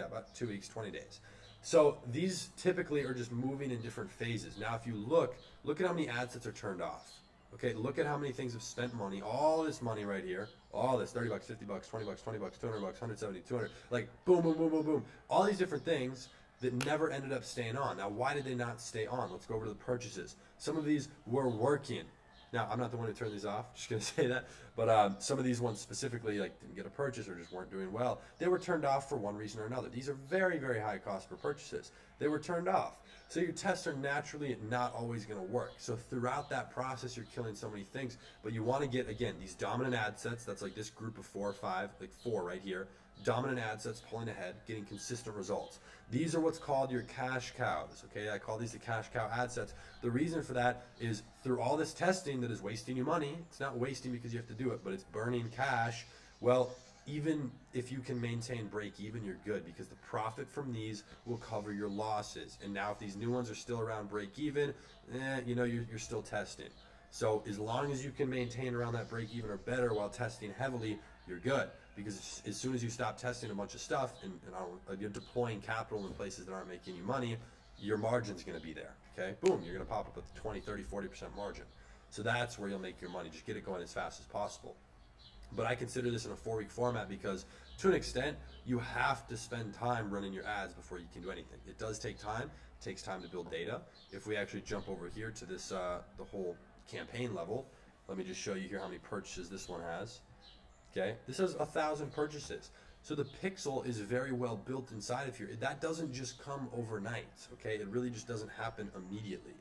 about 2 weeks, 20 days. So these typically are just moving in different phases. Now, if you look at how many ad sets are turned off. Okay, look at how many things have spent money, all this money right here, all this, $30, $50, $20, $20, $200, $170, 200, like boom, boom, boom, boom, boom. All these different things that never ended up staying on. Now, why did they not stay on? Let's go over to the purchases. Some of these were working. Now, I'm not the one who turned these off, just gonna say that, but some of these ones specifically like didn't get a purchase or just weren't doing well. They were turned off for one reason or another. These are very, very high cost per purchases. They were turned off. So your tests are naturally not always gonna work. So throughout that process, you're killing so many things, but you wanna get, again, these dominant ad sets, that's like this group of 4 or 5, like 4 right here, dominant ad sets pulling ahead, getting consistent results. These are what's called your cash cows, okay? I call these the cash cow ad sets. The reason for that is through all this testing that is wasting you money, it's not wasting because you have to do it, but it's burning cash. Well, even if you can maintain break even, you're good because the profit from these will cover your losses. And now if these new ones are still around break even, you're still testing. So as long as you can maintain around that break even or better while testing heavily, you're good. Because as soon as you stop testing a bunch of stuff and you're deploying capital in places that aren't making you money, your margin's gonna be there, okay? Boom, you're gonna pop up with 20, 30, 40% margin. So that's where you'll make your money. Just get it going as fast as possible. But I consider this in a 4-week format because to an extent, you have to spend time running your ads before you can do anything. It does take time. It takes time to build data. If we actually jump over here to this, the whole campaign level, let me just show you here how many purchases this one has. Okay, this has 1,000 purchases. So the pixel is very well built inside of here. That doesn't just come overnight, okay? It really just doesn't happen immediately.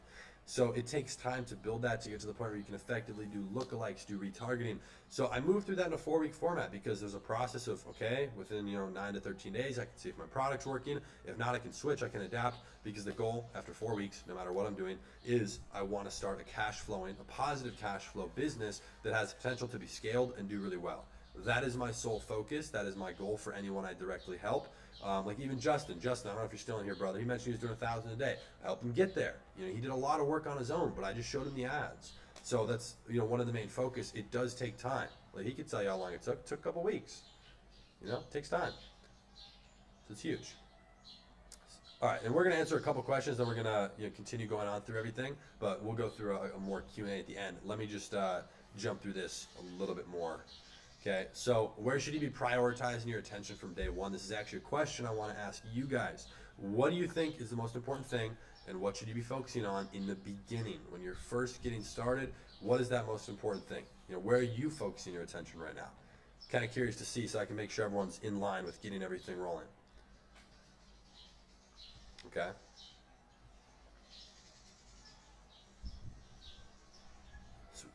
So it takes time to build that to get to the point where you can effectively do lookalikes, do retargeting. So I moved through that in a 4-week format because there's a process of, okay, within 9 to 13 days, I can see if my product's working. If not, I can switch, I can adapt, because the goal after 4 weeks, no matter what I'm doing, is I want to start a positive cash flow business that has potential to be scaled and do really well. That is my sole focus. That is my goal for anyone I directly help. Like even Justin, I don't know if you're still in here, brother. He mentioned he was doing 1,000 a day. I helped him get there. He did a lot of work on his own, but I just showed him the ads. So that's one of the main focus. It does take time. Like he could tell you how long it took. It took a couple weeks. It takes time. So it's huge. All right, and we're gonna answer a couple questions, then we're gonna continue going on through everything. But we'll go through a more Q&A at the end. Let me just jump through this a little bit more. Okay, so where should you be prioritizing your attention from day one? This is actually a question I want to ask you guys. What do you think is the most important thing, and what should you be focusing on in the beginning? When you're first getting started, what is that most important thing? Where are you focusing your attention right now? Kind of curious to see so I can make sure everyone's in line with getting everything rolling. Okay.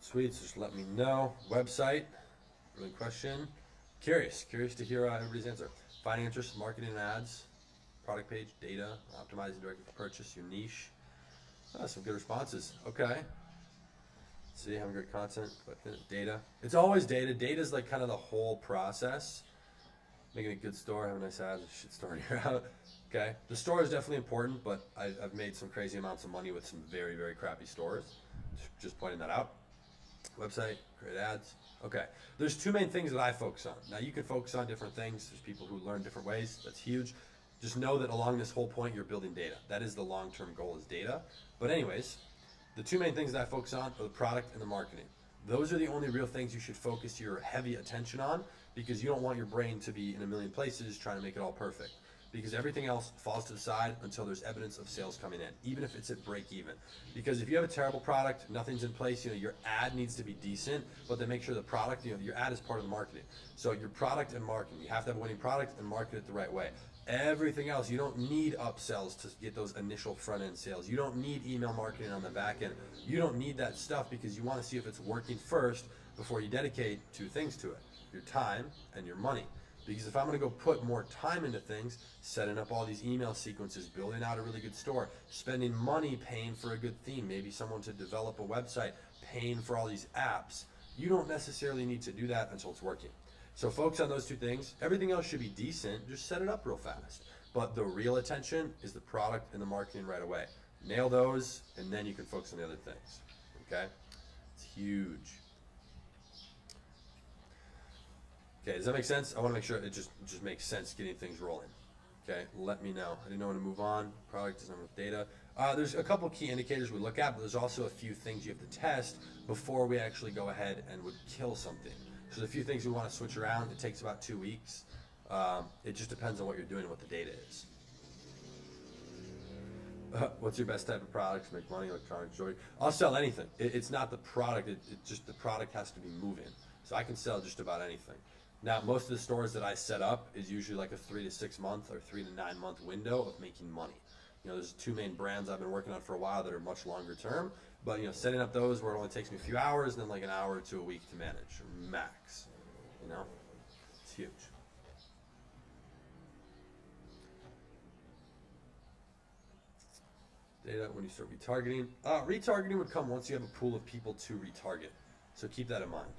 Sweet, so just let me know. Website. Really question. Curious to hear everybody's answer. Finding interest, marketing and ads, product page, data, optimizing directly for purchase, your niche. Some good responses. Okay. Let's see, having great content, data. It's always data. Data is like kind of the whole process. Making a good store, have a nice ads, shit store in your out. Okay. The store is definitely important, but I've made some crazy amounts of money with some very, very crappy stores. Just pointing that out. Website, create ads. Okay, there's 2 main things that I focus on. Now you can focus on different things. There's people who learn different ways. That's huge. Just know that along this whole point, you're building data. That is the long-term goal, is data. But anyways, the 2 main things that I focus on are the product and the marketing. Those are the only real things you should focus your heavy attention on, because you don't want your brain to be in a million places trying to make it all perfect. Because everything else falls to the side until there's evidence of sales coming in, even if it's at break even. Because if you have a terrible product, nothing's in place, your ad needs to be decent, but then make sure the product, your ad is part of the marketing. So your product and marketing, you have to have a winning product and market it the right way. Everything else, you don't need upsells to get those initial front end sales. You don't need email marketing on the back end. You don't need that stuff, because you want to see if it's working first before you dedicate 2 things to it: your time and your money. Because if I'm going to go put more time into things, setting up all these email sequences, building out a really good store, spending money paying for a good theme, maybe someone to develop a website, paying for all these apps, you don't necessarily need to do that until it's working. So focus on those two things. Everything else should be decent. Just set it up real fast. But the real attention is the product and the marketing right away. Nail those, and then you can focus on the other things. Okay? It's huge. Okay, does that make sense? I want to make sure it just makes sense getting things rolling. Okay, let me know. I didn't know when to move on. Product doesn't have enough data. There's a couple key indicators we look at, but there's also a few things you have to test before we actually go ahead and would kill something. So there's a few things we want to switch around. It takes about 2 weeks. It just depends on what you're doing and what the data is. What's your best type of product to make money? Electronic jewelry. I'll sell anything. It's not the product. It just the product has to be moving. So I can sell just about anything. Now, most of the stores that I set up is usually like a 3 to 6 month or 3 to 9 month window of making money. There's two main brands I've been working on for a while that are much longer term. But setting up those where it only takes me a few hours and then like an hour to a week to manage, max. It's huge. Data when you start retargeting. Retargeting would come once you have a pool of people to retarget. So keep that in mind.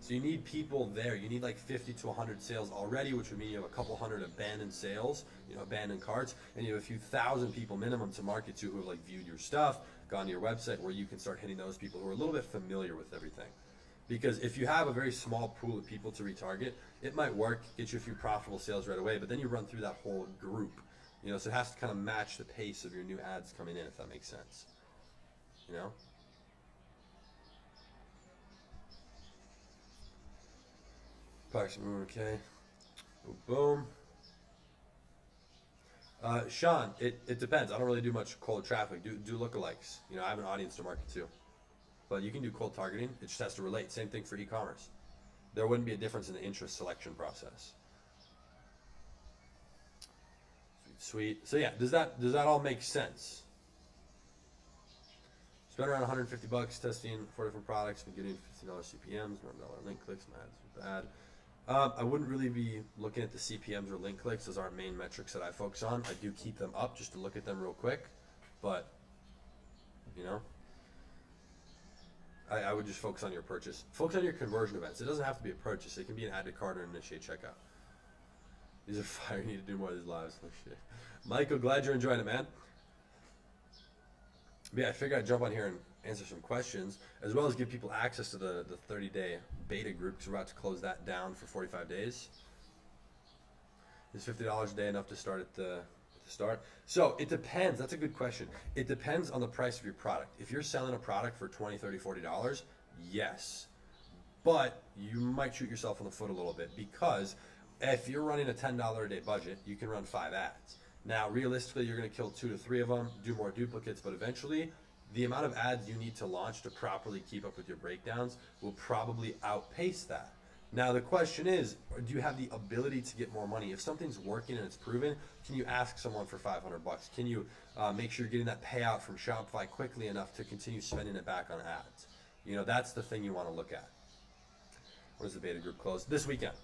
So you need people there. You need like 50 to 100 sales already, which would mean you have a couple hundred abandoned sales, abandoned carts, and you have a few thousand people minimum to market to who have like viewed your stuff, gone to your website, where you can start hitting those people who are a little bit familiar with everything. Because if you have a very small pool of people to retarget, it might work, get you a few profitable sales right away, but then you run through that whole group. So it has to kind of match the pace of your new ads coming in, if that makes sense. Okay. Boom. Sean, it depends. I don't really do much cold traffic. Do lookalikes. I have an audience to market to. But you can do cold targeting. It just has to relate. Same thing for e-commerce. There wouldn't be a difference in the interest selection process. Sweet. So yeah, does that all make sense? Spent around $150 testing 4 different products, been getting $15 CPMs, $1 link clicks. My ads are bad. I wouldn't really be looking at the CPMs or link clicks. Those aren't main metrics that I focus on. I do keep them up just to look at them real quick, but I would just focus on your purchase. Focus on your conversion events. It doesn't have to be a purchase. It can be an add to cart or initiate checkout. These are fire. You need to do more of these lives. Oh, shit. Michael, glad you're enjoying it, man. But yeah, I figured I'd jump on here and answer some questions, as well as give people access to the 30-day beta group, because we're about to close that down for 45 days. Is $50 a day enough to start at the start? So it depends. That's a good question. It depends on the price of your product. If you're selling a product for $20, $30, $40, yes. But you might shoot yourself in the foot a little bit, because if you're running a $10 a day budget, you can run 5 ads. Now, realistically, you're going to kill 2 to 3 of them, do more duplicates, but eventually, the amount of ads you need to launch to properly keep up with your breakdowns will probably outpace that. Now, the question is, do you have the ability to get more money? If something's working and it's proven, can you ask someone for $500? Can you make sure you're getting that payout from Shopify quickly enough to continue spending it back on ads? That's the thing you want to look at. When does the beta group close? This weekend.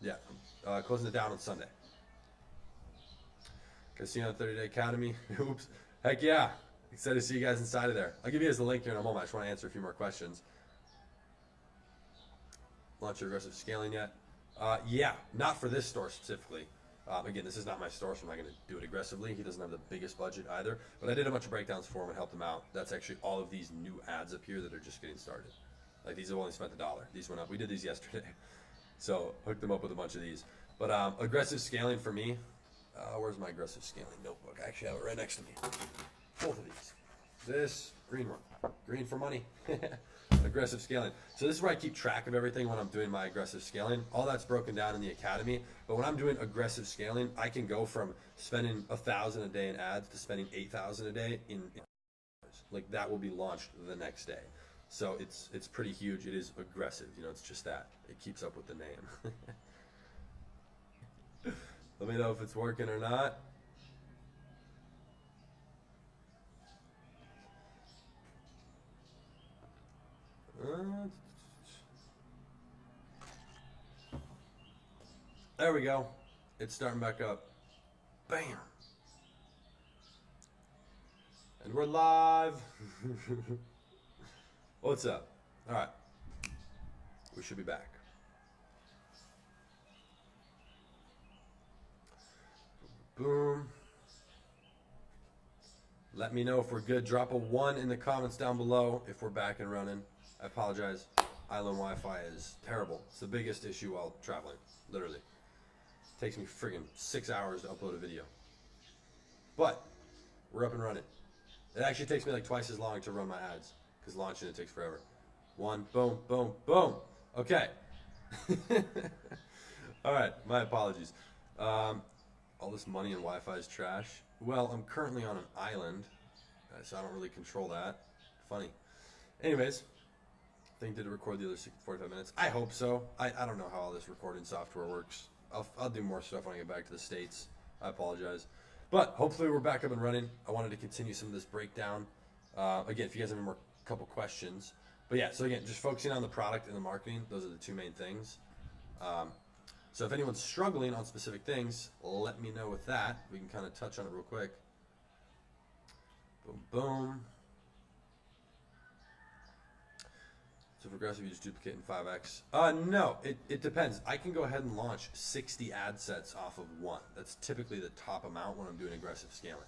Yeah, closing it down on Sunday. Casino 30-Day Academy. Oops. Heck yeah. Excited to see you guys inside of there. I'll give you guys the link here in a moment. I just want to answer a few more questions. Launch your aggressive scaling yet? Yeah, not for this store specifically. Again, this is not my store, so I'm not going to do it aggressively. He doesn't have the biggest budget either. But I did a bunch of breakdowns for him and helped him out. That's actually all of these new ads up here that are just getting started. Like, these have only spent $1. These went up. We did these yesterday. So hooked them up with a bunch of these. But aggressive scaling for me, where's my aggressive scaling notebook? I actually have it right next to me. Both of these. This green one. Green for money. Aggressive scaling. So this is where I keep track of everything when I'm doing my aggressive scaling. All that's broken down in the academy. But when I'm doing aggressive scaling, I can go from spending $1,000 a day in ads to spending $8,000 a day in like that will be launched the next day. So it's pretty huge. It is aggressive. It's just that. It keeps up with the name. Let me know if it's working or not. There we go. It's starting back up. Bam. And we're live. What's up? All right. We should be back. boom. Let me know if we're good. Drop a 1 in the comments down below if we're back and running. I apologize. Island Wi-Fi is terrible. It's the biggest issue while traveling, literally. It takes me friggin' 6 hours to upload a video. But we're up and running. It actually takes me like twice as long to run my ads because launching it takes forever. 1, boom, boom, boom. Okay. All right, my apologies. All this money and Wi-Fi is trash. Well, I'm currently on an island, so I don't really control that. Funny. Anyways, I think did it record the other 45 minutes? I hope so. I don't know how all this recording software works. I'll do more stuff when I get back to the States. I apologize. But hopefully we're back up and running. I wanted to continue some of this breakdown. Again, if you guys have any more couple questions. But yeah, so again, just focusing on the product and the marketing. Those are the two main things. So if anyone's struggling on specific things, let me know with that. We can kind of touch on it real quick. Boom, boom. So for aggressive, you just duplicate in 5x. No, it depends. I can go ahead and launch 60 ad sets off of 1. That's typically the top amount when I'm doing aggressive scaling.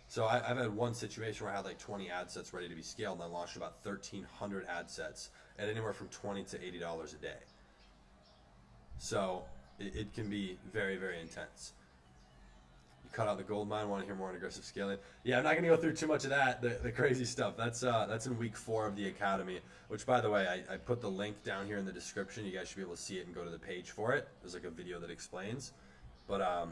So I've had one situation where I had like 20 ad sets ready to be scaled, and I launched about 1,300 ad sets at anywhere from $20 to $80 a day. So it can be very, very intense. You cut out the gold mine. Want to hear more on aggressive scaling? Yeah, I'm not going to go through too much of that, the crazy stuff. That's in week 4 of the academy, which, by the way, I put the link down here in the description. You guys should be able to see it and go to the page for it. There's like a video that explains. But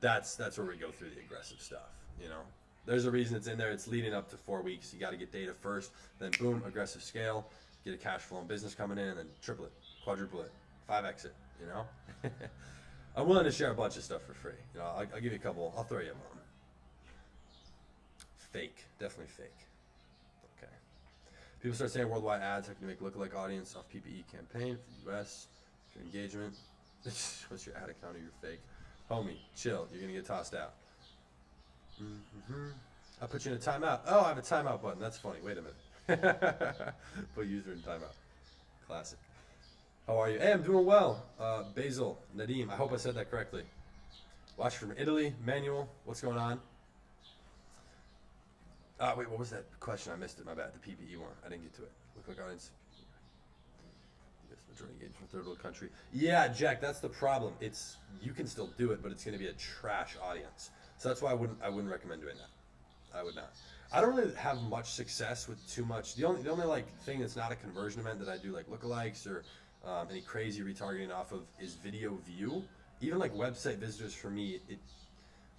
that's where we go through the aggressive stuff. You know, there's a reason it's in there. It's leading up to 4 weeks. You got to get data first, then boom, aggressive scale, get a cash flow and business coming in, and then triple it, quadruple it, 5x it. You know, I'm willing to share a bunch of stuff for free. You know, I'll give you a couple. I'll throw you one. Fake, definitely fake. Okay. People start saying worldwide ads. How can you make lookalike audience off PPE campaign for US? For engagement. What's your ad account or your fake? Homie, chill. You're gonna get tossed out. I'll put you in a timeout. Oh, I have a timeout button. That's funny. Wait a minute. Put user in timeout. Classic. How are you? Hey, I'm doing well. Basil, Nadim, I hope I said that correctly. Watch from Italy, Manuel, what's going on? Wait, what was that question? I missed it, my bad. The PPE one. I didn't get to it. Look like audience. Yes, majority engagement from third world country. Yeah, Jack, that's the problem. You can still do it, but it's going to be a trash audience. So that's why I wouldn't recommend doing that. I would not. I don't really have much success with too much. The only like thing that's not a conversion event that I do, like lookalikes or any crazy retargeting off of, is video view. Even like website visitors for me,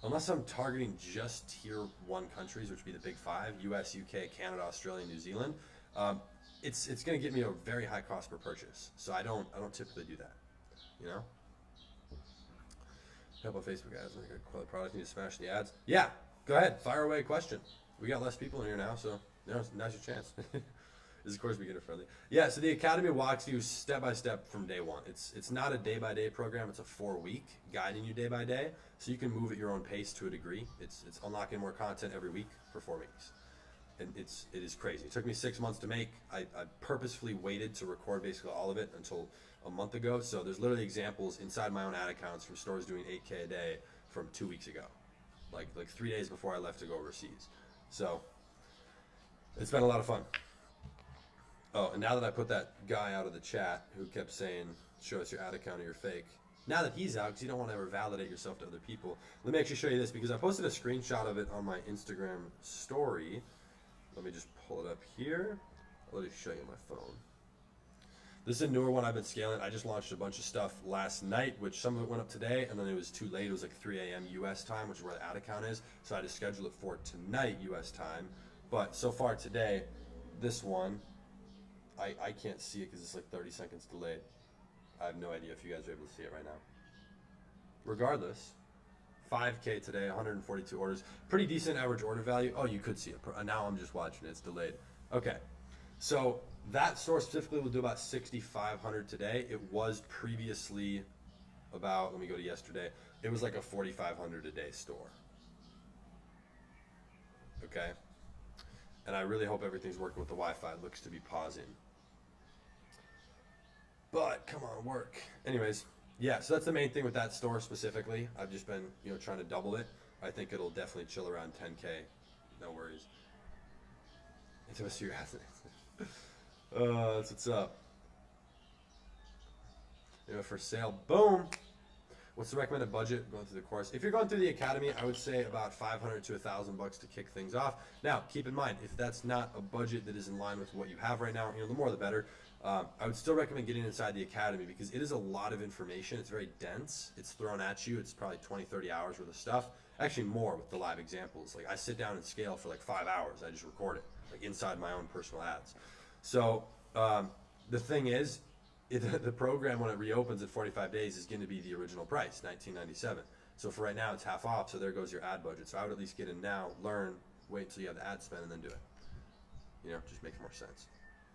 unless I'm targeting just tier 1 countries, which would be the big 5, US, UK, Canada, Australia, New Zealand, it's going to get me a very high cost per purchase. So I don't typically do that, you know? How about Facebook ads? Like a quality product, need to smash the ads? Yeah, go ahead, fire away a question. We got less people in here now, so now's your chance. Is of course beginner friendly. Yeah, so the Academy walks you step by step from day 1. It's not a day-by-day program, it's a 4-week guiding you day by day, so you can move at your own pace to a degree. It's unlocking more content every week for 4 weeks. And it is crazy. It took me 6 months to make. I purposefully waited to record basically all of it until a month ago. So there's literally examples inside my own ad accounts from stores doing 8K a day from 2 weeks ago. Like 3 days before I left to go overseas. So it's been a lot of fun. Oh, and now that I put that guy out of the chat who kept saying, show us your ad account or your fake. Now that he's out, because you don't want to ever validate yourself to other people, let me actually show you this, because I posted a screenshot of it on my Instagram story. Let me just pull it up here. I'll let me show you my phone. This is a newer one I've been scaling. I just launched a bunch of stuff last night, which some of it went up today, and then it was too late. It was like 3 a.m. US time, which is where the ad account is. So I had to schedule it for tonight US time. But so far today, this one, I can't see it because it's like 30 seconds delayed. I have no idea if you guys are able to see it right now. Regardless, 5K today, 142 orders. Pretty decent average order value. Oh, you could see it. Now I'm just watching it. It's delayed. Okay. So that store specifically will do about 6,500 today. It was previously about, let me go to yesterday. It was like a 4,500 a day store. Okay. And I really hope everything's working with the Wi-Fi. It looks to be pausing. But come on, work. Anyways, yeah, so that's the main thing with that store specifically. I've just been, trying to double it. I think it'll definitely chill around 10K. No worries. Into a serious that's what's up. For sale. Boom. What's the recommended budget going through the course? If you're going through the academy, I would say about $500 to $1,000 to kick things off. Now, keep in mind, if that's not a budget that is in line with what you have right now, the more the better. I would still recommend getting inside the academy because it is a lot of information. It's very dense. It's thrown at you. It's probably 20, 30 hours worth of stuff. Actually, more with the live examples. Like I sit down and scale for like 5 hours. I just record it, like inside my own personal ads. So the thing is, the program when it reopens in 45 days is going to be the original price, $19.97. So for right now, it's half off. So there goes your ad budget. So I would at least get in now, learn, wait until you have the ad spend, and then do it. Just makes more sense.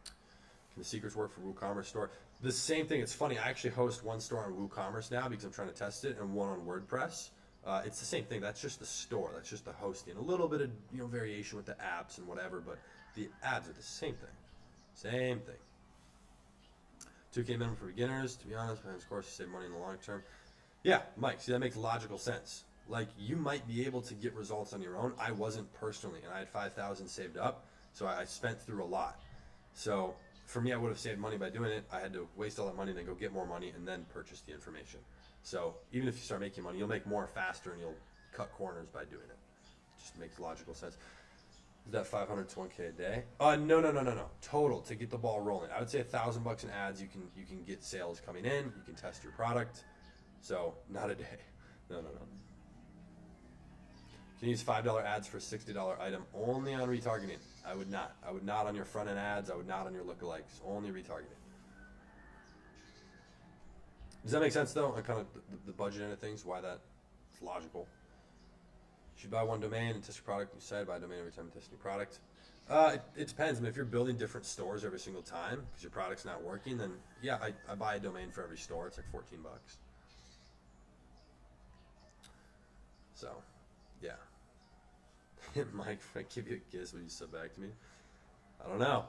Can the secrets work for WooCommerce store? The same thing. It's funny. I actually host one store on WooCommerce now because I'm trying to test it, and one on WordPress. It's the same thing. That's just the store. That's just the hosting. A little bit of variation with the apps and whatever, but the ads are the same thing. Same thing. 2K minimum for beginners. To be honest, of course, you save money in the long term. Yeah, Mike. See, that makes logical sense. Like you might be able to get results on your own. I wasn't personally, and I had 5,000 saved up, so I spent through a lot. So for me, I would have saved money by doing it. I had to waste all that money, then go get more money, and then purchase the information. So even if you start making money, you'll make more faster, and you'll cut corners by doing it. It just makes logical sense. Is that 500 to 1K a day? No. Total to get the ball rolling. I would say $1,000 in ads. You can get sales coming in. You can test your product. So not a day. No. Can you use $5 ads for a $60 item only on retargeting? I would not. I would not on your front end ads. I would not on your lookalikes. Only retargeting. Does that make sense though? On kind of the budget end of things. Why that's logical. You should buy one domain and test your product. You decide buy a domain every time you test your product. It depends. I mean, if you're building different stores every single time because your product's not working, then yeah, I buy a domain for every store. It's like $14. So, yeah. Mike, if I give you a kiss, will you sub back to me? I don't know.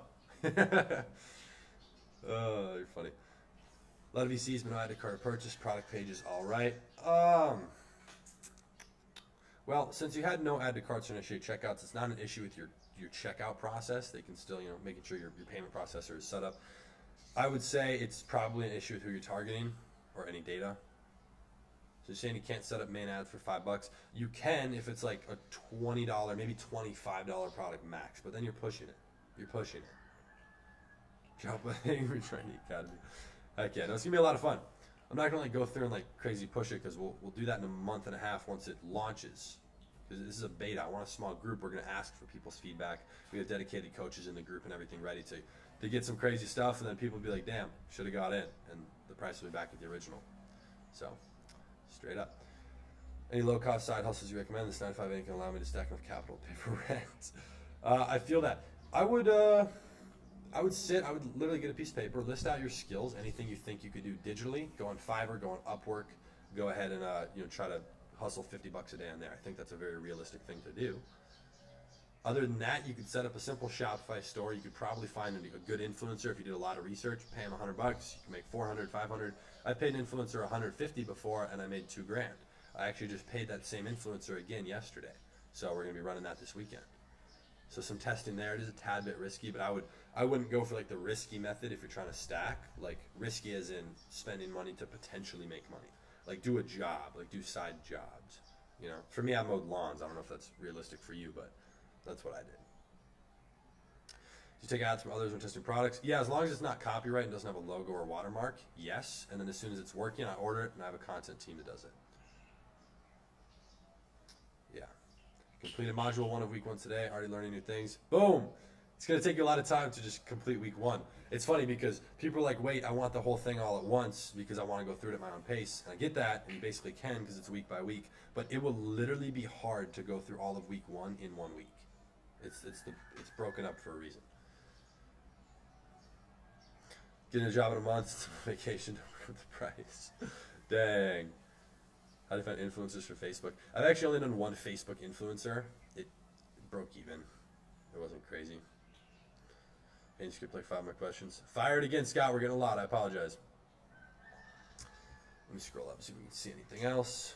Oh, you're funny. A lot of VCs, but no add to cart purchase. Product pages, all right. Well, since you had no add to carts or initiate checkouts, it's not an issue with your checkout process. They can still, making sure your payment processor is set up. I would say it's probably an issue with who you're targeting or any data. So you're saying you can't set up main ads for $5. You can if it's like a $20, maybe $25 product max, but then you're pushing it. Drop a thing, we're trying the academy. Heck yeah, no, it's gonna be a lot of fun. I'm not gonna go through and crazy push it because we'll do that in a month and a half once it launches. Because this is a beta. I want a small group. We're gonna ask for people's feedback. We have dedicated coaches in the group and everything ready to get some crazy stuff, and then people will be like, damn, should have got in, and the price will be back at the original. So, straight up. Any low-cost side hustles you recommend? This 9-to-5 ain't gonna allow me to stack enough capital to pay for rent. I feel that. I would literally get a piece of paper, list out your skills, anything you think you could do digitally. Go on Fiverr, go on Upwork, go ahead and try to hustle $50 a day on there. I think that's a very realistic thing to do. Other than that, you could set up a simple Shopify store. You could probably find a good influencer if you did a lot of research. Pay him $100. You can make 400, 500. I paid an influencer 150 before, and I made $2,000. I actually just paid that same influencer again yesterday. So we're gonna be running that this weekend. So some testing there. It is a tad bit risky, but I wouldn't go for the risky method if you're trying to stack. Risky as in spending money to potentially make money. Do a job, do side jobs. For me, I mowed lawns. I don't know if that's realistic for you, but that's what I did. Do you take ads from others when testing products? Yeah, as long as it's not copyright and doesn't have a logo or watermark, yes. And then as soon as it's working, I order it and I have a content team that does it. Yeah. Completed module 1 of week 1 today. Already learning new things. Boom! It's going to take you a lot of time to just complete week 1. It's funny because people are like, wait, I want the whole thing all at once because I want to go through it at my own pace. And I get that, and you basically can because it's week by week. But it will literally be hard to go through all of week 1 in 1 week. It's broken up for a reason. Getting a job in a month, it's a vacation for the price. Dang. How do you find influencers for Facebook? I've actually only done one Facebook influencer. It broke even. It wasn't crazy. And you skipped 5 more questions. Fired again, Scott. We're getting a lot. I apologize. Let me scroll up, see if we can see anything else.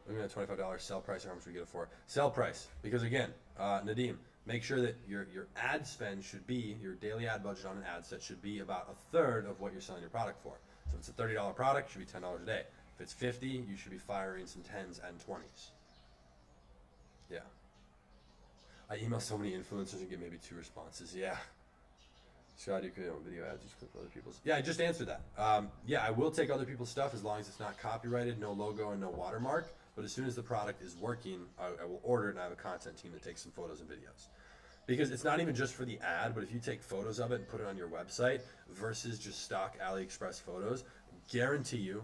Looking at $25 sell price, or how much we get it for? Sell price, because again, Nadim, make sure that your ad spend should be, your daily ad budget on an ad set should be about a third of what you're selling your product for. So if it's a $30 product, it should be $10 a day. If it's 50, you should be firing some 10s and 20s. Yeah. I email so many influencers and get maybe 2 responses. Yeah. Scott, you create video ads, just click other people's. Yeah, I just answered that. Yeah, I will take other people's stuff as long as it's not copyrighted, no logo, and no watermark. But as soon as the product is working, I will order it, and I have a content team that takes some photos and videos. Because it's not even just for the ad, but if you take photos of it and put it on your website versus just stock AliExpress photos, guarantee you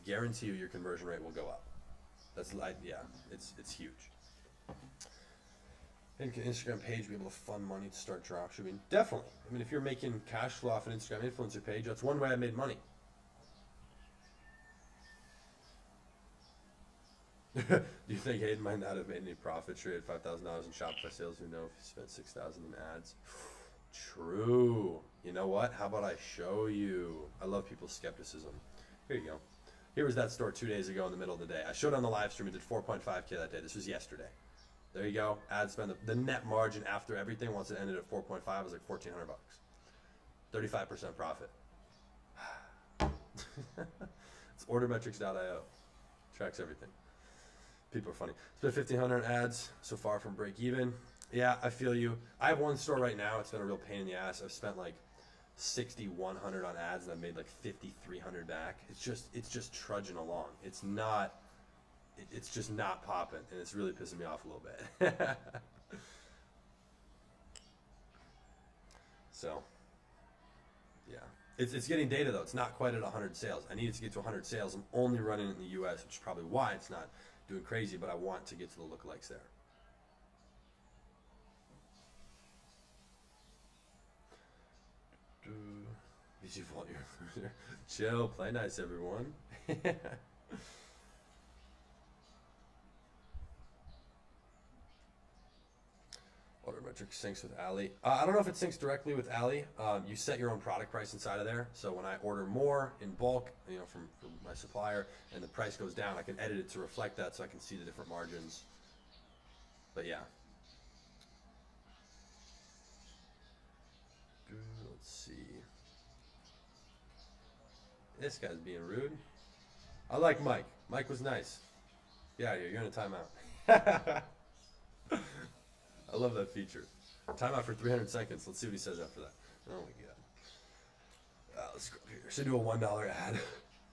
your conversion rate will go up. That's like, yeah, it's huge. And can Instagram page be able to fund money to start dropshipping? Definitely. I mean, if you're making cash flow off an Instagram influencer page, that's one way I made money. Do you think Hayden might not have made any profit? Sure, he had $5,000 in Shopify sales. Who knows if he spent $6,000 in ads? True. You know what? How about I show you? I love people's skepticism. Here you go. Here was that store 2 days ago in the middle of the day. I showed on the live stream. It did 4.5K that day. This was yesterday. There you go. Ad spend. The net margin after everything, once it ended at 4.5, was like $1,400. 35% profit. It's ordermetrics.io. Tracks everything. People are funny. Spent $1,500 ads so far from break even. Yeah, I feel you. I have one store right now. It's been a real pain in the ass. I've spent like $6,100 on ads and I've made like $5,300 back. It's just trudging along. It's just not popping, and it's really pissing me off a little bit. So, yeah. It's getting data though. It's not quite at 100 sales. I need it to get to 100 sales. I'm only running it in the US, which is probably why it's not doing crazy, but I want to get to the lookalikes there. Easy volume. Chill, play nice, everyone. Ordermetrics syncs with Ali. I don't know if it syncs directly with Ali. You set your own product price inside of there. So when I order more in bulk, from my supplier, and the price goes down, I can edit it to reflect that, so I can see the different margins. But yeah. Let's see. This guy's being rude. I like Mike. Mike was nice. Yeah, you're in a timeout. I love that feature. Timeout for 300 seconds. Let's see what he says after that. Oh my god. Let's go here. Should I do a $1 ad?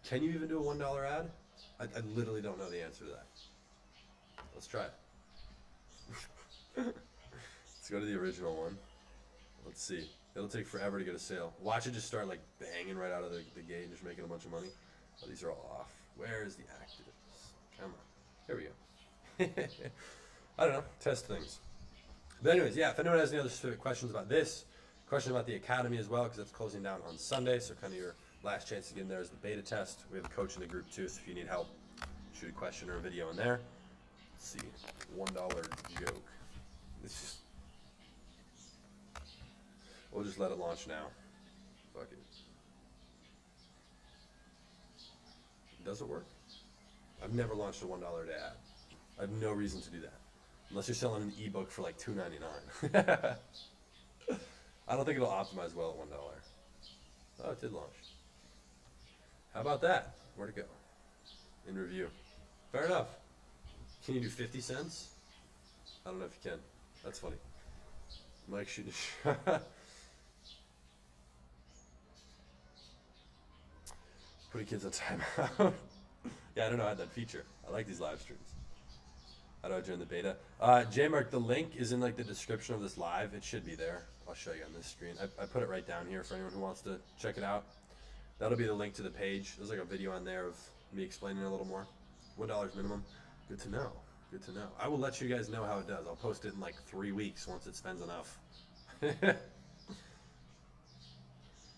Can you even do a $1 ad? I literally don't know the answer to that. Let's try it. Let's go to the original one. Let's see. It'll take forever to get a sale. Watch it just start like banging right out of the gate and just making a bunch of money. Oh, these are all off. Where is the actives? Come on. Here we go. I don't know. Test things. But anyways, yeah, if anyone has any other specific questions about this, question about the academy as well, because that's closing down on Sunday, so kind of your last chance to get in there is the beta test. We have a coach in the group too, so if you need help, shoot a question or a video in there. Let's see, $1 joke. It's just, we'll just let it launch now. Fuck it. Does it work? I've never launched a $1 a day ad. I have no reason to do that. Unless you're selling an ebook for like $2.99. I don't think it'll optimize well at $1. Oh, it did launch. How about that? Where'd it go? In review. Fair enough. Can you do 50 cents? I don't know if you can. That's funny. Mike shooting a shot. Putting kids on timeout. Yeah, I don't know how I had that feature. I like these live streams. How do I join the beta? J-Mark, the link is in like the description of this live. It should be there. I'll show you on this screen. I put it right down here for anyone who wants to check it out. That'll be the link to the page. There's like a video on there of me explaining it a little more. $1 minimum. Good to know. Good to know. I will let you guys know how it does. I'll post it in like 3 weeks once it spends enough.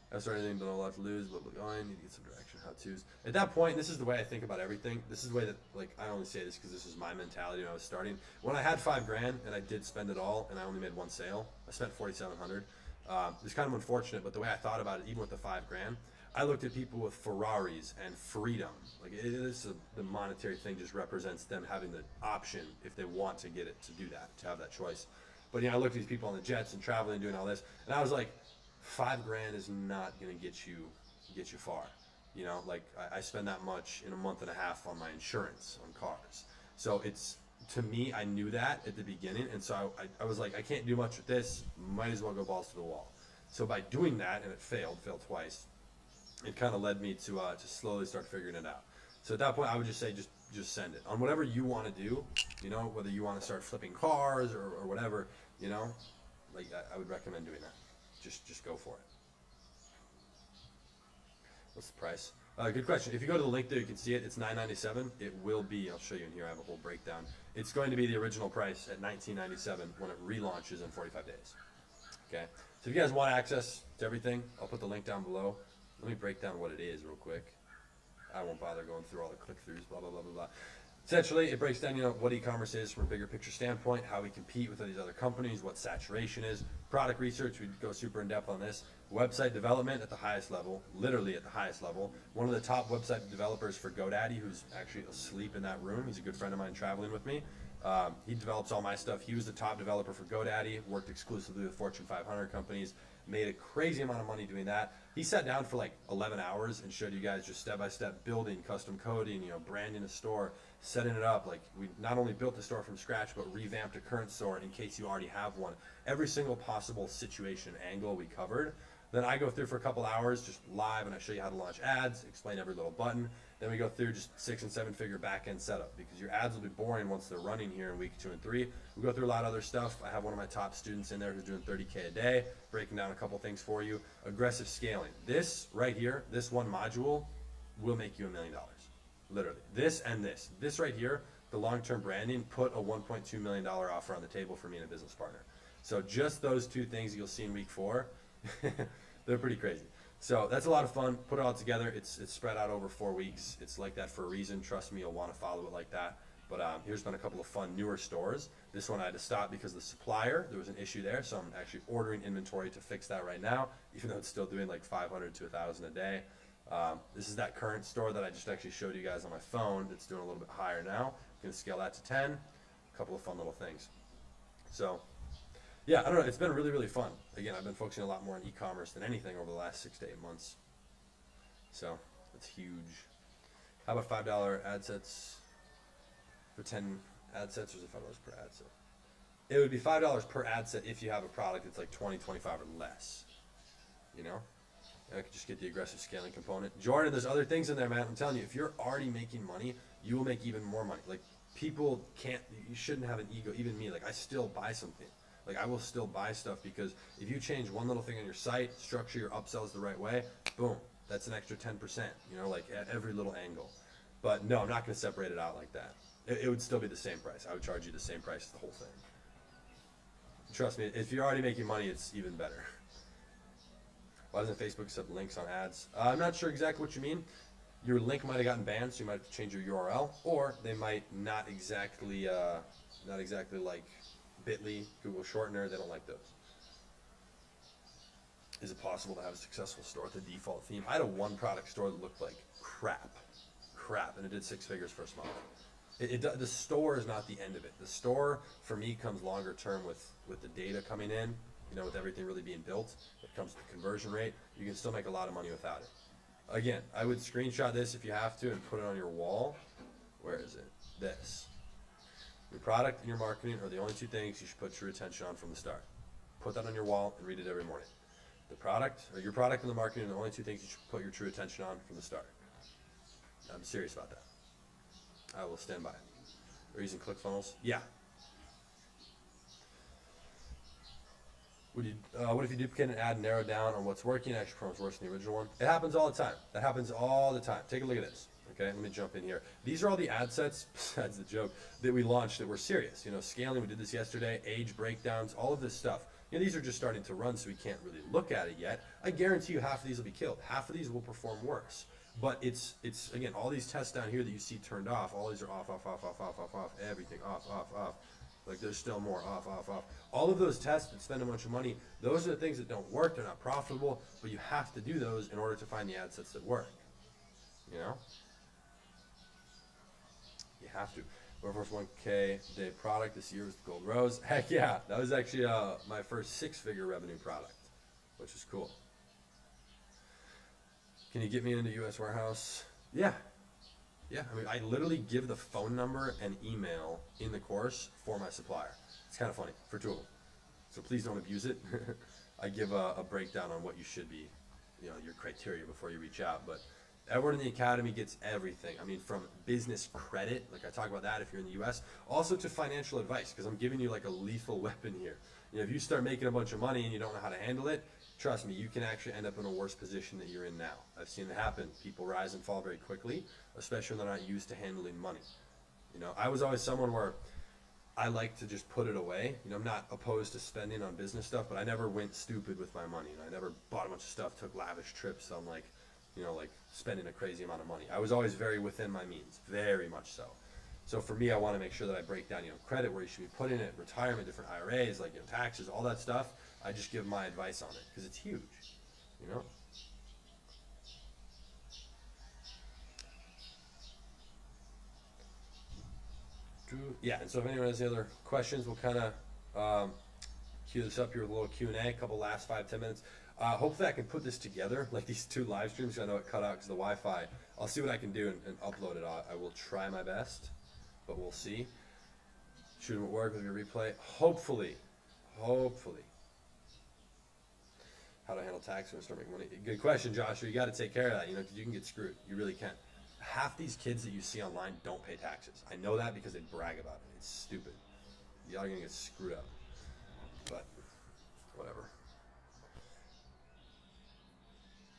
That's anything, don't know a lot to lose, but we're going, need to get some direction, how-tos. At that point, this is the way I think about everything. This is the way that, like, I only say this because this is my mentality when I was starting. When I had $5,000 and I did spend it all and I only made one sale, I spent $4,700. It was kind of unfortunate, but the way I thought about it, even with the $5,000, I looked at people with Ferraris and freedom. Like the monetary thing just represents them having the option if they want to get it to do that, to have that choice. But I looked at these people on the jets and traveling and doing all this, and I was like, $5,000 is not gonna get you far. Like I spend that much in a month and a half on my insurance on cars. So it's, to me, I knew that at the beginning, and so I was like, I can't do much with this. Might as well go balls to the wall. So by doing that, and it failed twice, it kind of led me to slowly start figuring it out. So at that point, I would just say, just send it on whatever you want to do. Whether you want to start flipping cars or whatever. Like I would recommend doing that. Just go for it. What's the price? Good question. If you go to the link there, you can see it. It's $9.97. It will be. I'll show you in here. I have a whole breakdown. It's going to be the original price at $19.97 when it relaunches in 45 days. Okay. So if you guys want access to everything, I'll put the link down below. Let me break down what it is real quick. I won't bother going through all the click-throughs, blah, blah, blah, blah, blah. Essentially, it breaks down, what e-commerce is from a bigger picture standpoint, how we compete with these other companies, what saturation is, product research, we go super in depth on this, website development at the highest level, literally at the highest level. One of the top website developers for GoDaddy, who's actually asleep in that room, he's a good friend of mine traveling with me. He develops all my stuff. He was the top developer for GoDaddy, worked exclusively with Fortune 500 companies, made a crazy amount of money doing that. He sat down for like 11 hours and showed you guys just step-by-step building, custom coding, branding a store, setting it up. Like, we not only built the store from scratch, but revamped a current store in case you already have one. Every single possible situation angle we covered. Then I go through for a couple hours just live, and I show you how to launch ads, explain every little button. Then we go through just 6- and 7-figure back-end setup, because your ads will be boring once they're running here in week 2 and 3. We go through a lot of other stuff. I have one of my top students in there who's doing $30K a day, breaking down a couple things for you. Aggressive scaling. This right here, this one module, will make you $1 million. Literally. This and this. This right here, the long-term branding, put a $1.2 million offer on the table for me and a business partner. So just those 2 things you'll see in week 4, they're pretty crazy. So that's a lot of fun. Put it all together. It's spread out over 4 weeks. It's like that for a reason. Trust me, you'll want to follow it like that. But here's been a couple of fun newer stores. This one I had to stop because the supplier, there was an issue there. So I'm actually ordering inventory to fix that right now, even though it's still doing like 500 to 1,000 a day. This is that current store that I just actually showed you guys on my phone. It's doing a little bit higher now. I'm going to scale that to 10. A couple of fun little things. So yeah, I don't know. It's been really, really fun. Again, I've been focusing a lot more on e-commerce than anything over the last 6 to 8 months. So it's huge. How about $5 ad sets for 10 ad sets, or is it $5 per ad set? It would be $5 per ad set if you have a product that's like 20, 25 or less. I could just get the aggressive scaling component. Jordan, there's other things in there, man. I'm telling you, if you're already making money, you will make even more money. Like, people you shouldn't have an ego. Even me, like, I still buy something. Like, I will still buy stuff, because if you change one little thing on your site, structure your upsells the right way, boom, that's an extra 10%, like at every little angle. But no, I'm not going to separate it out like that. It would still be the same price. I would charge you the same price as the whole thing. Trust me, if you're already making money, it's even better. Why doesn't Facebook accept links on ads? I'm not sure exactly what you mean. Your link might have gotten banned, so you might have to change your URL, or they might not exactly like Bitly, Google Shortener. They don't like those. Is it possible to have a successful store with a default theme? I had a one-product store that looked like crap, and it did 6 figures first month. The store is not the end of it. The store, for me, comes longer term with the data coming in, with everything really being built. It comes to the conversion rate. You can still make a lot of money without it. Again, I would screenshot this if you have to and put it on your wall. Where is it? This. Your product and your marketing are the only 2 things you should put true attention on from the start. Put that on your wall and read it every morning. Your product and the marketing are the only 2 things you should put your true attention on from the start. I'm serious about that. I will stand by it. Are you using ClickFunnels? Yeah. What if you duplicate an ad and narrow down on what's working, actually promotes worse than the original one? It happens all the time. That happens all the time. Take a look at this. Okay, let me jump in here. These are all the ad sets, besides the joke, that we launched that were serious. Scaling, we did this yesterday, age breakdowns, all of this stuff. These are just starting to run, so we can't really look at it yet. I guarantee you half of these will be killed. Half of these will perform worse. But it's again, all these tests down here that you see turned off, all these are off, everything off. Like there's still more, off, off, off. All of those tests that spend a bunch of money, those are the things that don't work. They're not profitable, but you have to do those in order to find the ad sets that work. You know? You have to. Our first 1K day product this year was the Gold Rose. Heck yeah, that was actually my first 6-figure revenue product, which is cool. Can you get me into US warehouse? Yeah. Yeah, I mean, I literally give the phone number and email in the course for my supplier. It's kind of funny, for 2 of them. So please don't abuse it. I give a breakdown on what you should be, you know, your criteria before you reach out. But everyone in the academy gets everything. I mean, from business credit, like I talk about that if you're in the US, also to financial advice, because I'm giving you like a lethal weapon here. You know, if you start making a bunch of money and you don't know how to handle it, trust me, you can actually end up in a worse position that you're in now. I've seen it happen. People rise and fall very quickly, especially when they're not used to handling money. You know, I was always someone where I like to just put it away. You know, I'm not opposed to spending on business stuff, but I never went stupid with my money. I never bought a bunch of stuff, took lavish trips on like, you know, like spending a crazy amount of money. I was always very within my means, very much so. So for me, I want to make sure that I break down, you know, credit, where you should be putting it, retirement, different IRAs, like, you know, taxes, all that stuff. I just give my advice on it because it's huge, you know. Yeah, and so if anyone has any other questions, we'll kind of cue this up here with a little Q&A, a couple last 5-10 minutes. Hopefully I can put this together, like these 2 live streams. I know it cut out because of the Wi-Fi. I'll see what I can do and upload it. I will try my best, but we'll see. Shoot them at work with your replay. Hopefully. How to handle tax when I start making money? Good question, Joshua. You got to take care of that, you know, because you can get screwed. You really can. Half these kids that you see online don't pay taxes. I know that because they brag about it. It's stupid. Y'all are going to get screwed up. But, whatever.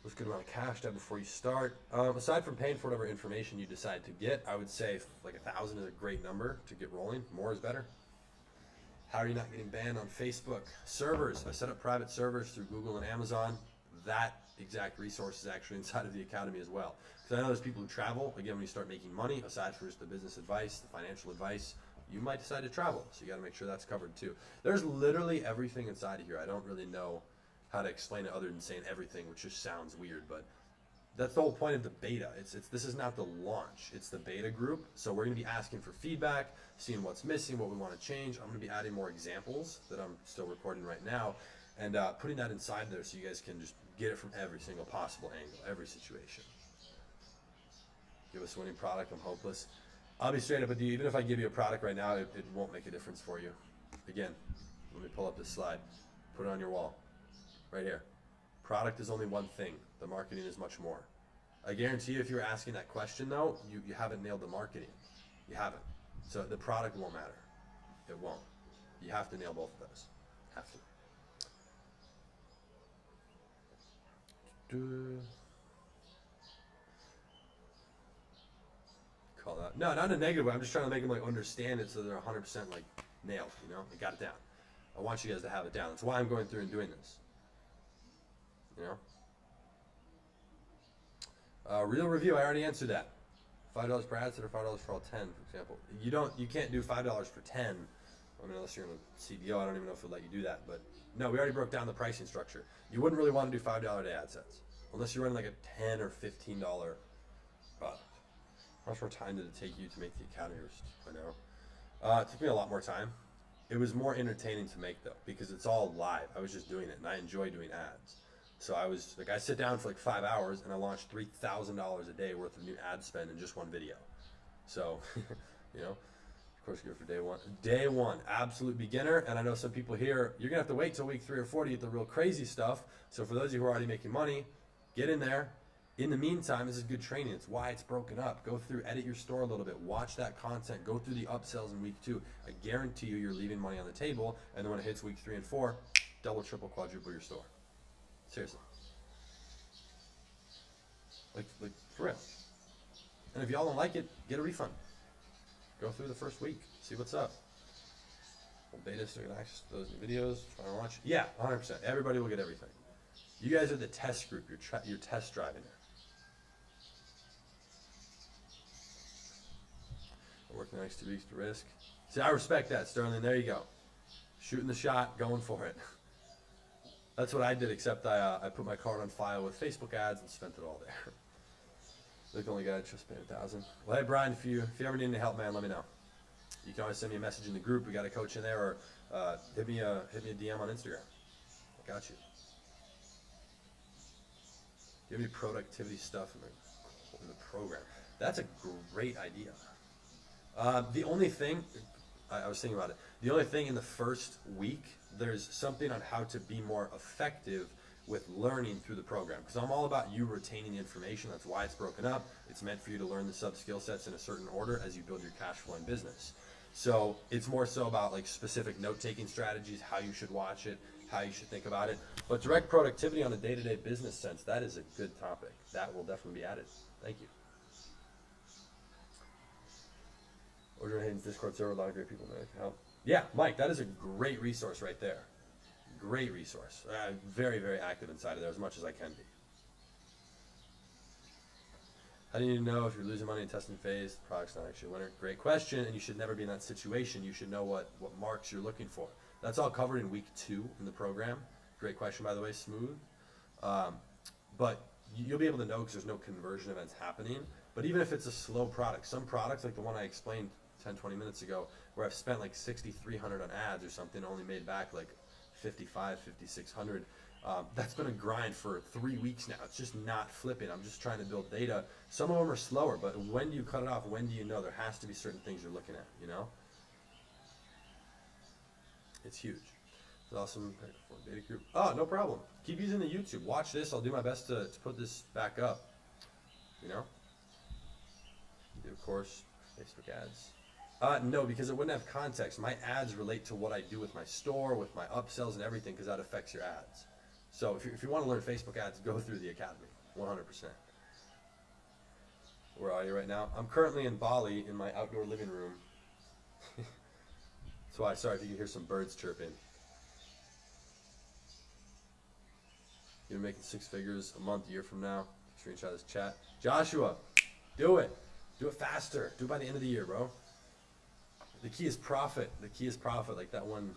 What's a good amount of cash to have before you start? Aside from paying for whatever information you decide to get, I would say like 1,000 is a great number to get rolling. More is better. How are you not getting banned on Facebook? Servers. I set up private servers through Google and Amazon. That exact resource is actually inside of the academy as well. Because I know there's people who travel. Again, when you start making money, aside from just the business advice, the financial advice, you might decide to travel. So you got to make sure that's covered too. There's literally everything inside of here. I don't really know how to explain it other than saying everything, which just sounds weird, but that's the whole point of the beta. This is not the launch, it's the beta group. So we're going to be asking for feedback, seeing what's missing, what we want to change. I'm going to be adding more examples that I'm still recording right now, and putting that inside there so you guys can just get it from every single possible angle, every situation. Give us a winning product, I'm hopeless. I'll be straight up with you. Even if I give you a product right now, it won't make a difference for you. Again, let me pull up this slide, put it on your wall. Right here. Product is only one thing. The marketing is much more. I guarantee you if you're asking that question though, you haven't nailed the marketing. You haven't. So the product won't matter. It won't. You have to nail both of those. Have to. Call that. No, not in a negative way. I'm just trying to make them like understand it so they're 100% like nailed, you know? They got it down. I want you guys to have it down. That's why I'm going through and doing this. You know, real review. I already answered that. $5 per ad set or $5 for all 10, for example. You can't do $5 for 10. I mean, unless you're in a CBO, I don't even know if it'll let you do that. But no, we already broke down the pricing structure. You wouldn't really want to do $5 day ad sets unless you're running like a $10 or $15 product. How much more time did it take you to make the academy? I know. It took me a lot more time. It was more entertaining to make though because it's all live. I was just doing it and I enjoy doing ads. So I was like, I sit down for like 5 hours and I launched $3,000 a day worth of new ad spend in just one video. So, you know, of course, go for day one. Day one, absolute beginner. And I know some people here, you're gonna have to wait till week 3 or 4 to get the real crazy stuff. So for those of you who are already making money, get in there. In the meantime, this is good training. It's why it's broken up. Go through, edit your store a little bit, watch that content, go through the upsells in week 2. I guarantee you're leaving money on the table. And then when it hits week 3 and 4, double, triple, quadruple your store. Seriously. Like for real. And if y'all don't like it, get a refund. Go through the first week, see what's up. Beta so you can access those new videos, try and watch. Yeah, 100%. Everybody will get everything. You guys are the test group. You're test driving it. I work the next 2 weeks to risk. See, I respect that, Sterling. There you go. Shooting the shot, going for it. That's what I did, except I put my card on file with Facebook ads and spent it all there. The only guy just paid $1,000. Well, hey Brian, if you ever need any help, man, let me know. You can always send me a message in the group. We got a coach in there, or hit me a DM on Instagram. I got you. Do you have any productivity stuff in the program? That's a great idea. The only thing, I was thinking about it, the only thing in the first week, there's something on how to be more effective with learning through the program. Because I'm all about you retaining the information. That's why it's broken up. It's meant for you to learn the sub-skill sets in a certain order as you build your cash flowing business. So it's more so about like specific note-taking strategies, how you should watch it, how you should think about it. But direct productivity on a day-to-day business sense, that is a good topic. That will definitely be added. Thank you. Order Hayden's Discord server, a lot of great people make help. Yeah, Mike, that is a great resource right there. Great resource. Very, very active inside of there as much as I can be. How do you know if you're losing money in testing phase, the product's not actually a winner? Great question, and you should never be in that situation. You should know what marks you're looking for. That's all covered in week 2 in the program. Great question, by the way, Smooth. But you'll be able to know because there's no conversion events happening. But even if it's a slow product, some products like the one I explained 10, 20 minutes ago, where I've spent like $6,300 on ads or something, only made back like $5,600. That's been a grind for 3 weeks now. It's just not flipping. I'm just trying to build data. Some of them are slower, but when do you cut it off? When do you know? There has to be certain things you're looking at, you know? It's huge. It's awesome. Data group. Oh, no problem. Keep using the YouTube. Watch this. I'll do my best to put this back up, you know? Do, of course, Facebook ads. No, because it wouldn't have context. My ads relate to what I do with my store, with my upsells and everything, because that affects your ads. So if you want to learn Facebook ads, go through the academy, 100%. Where are you right now? I'm currently in Bali in my outdoor living room. That's why, sorry if you can hear some birds chirping. You're making 6 figures a month, a year from now. Screenshot this chat. Joshua, do it. Do it faster. Do it by the end of the year, bro. The key is profit. The key is profit. Like that one,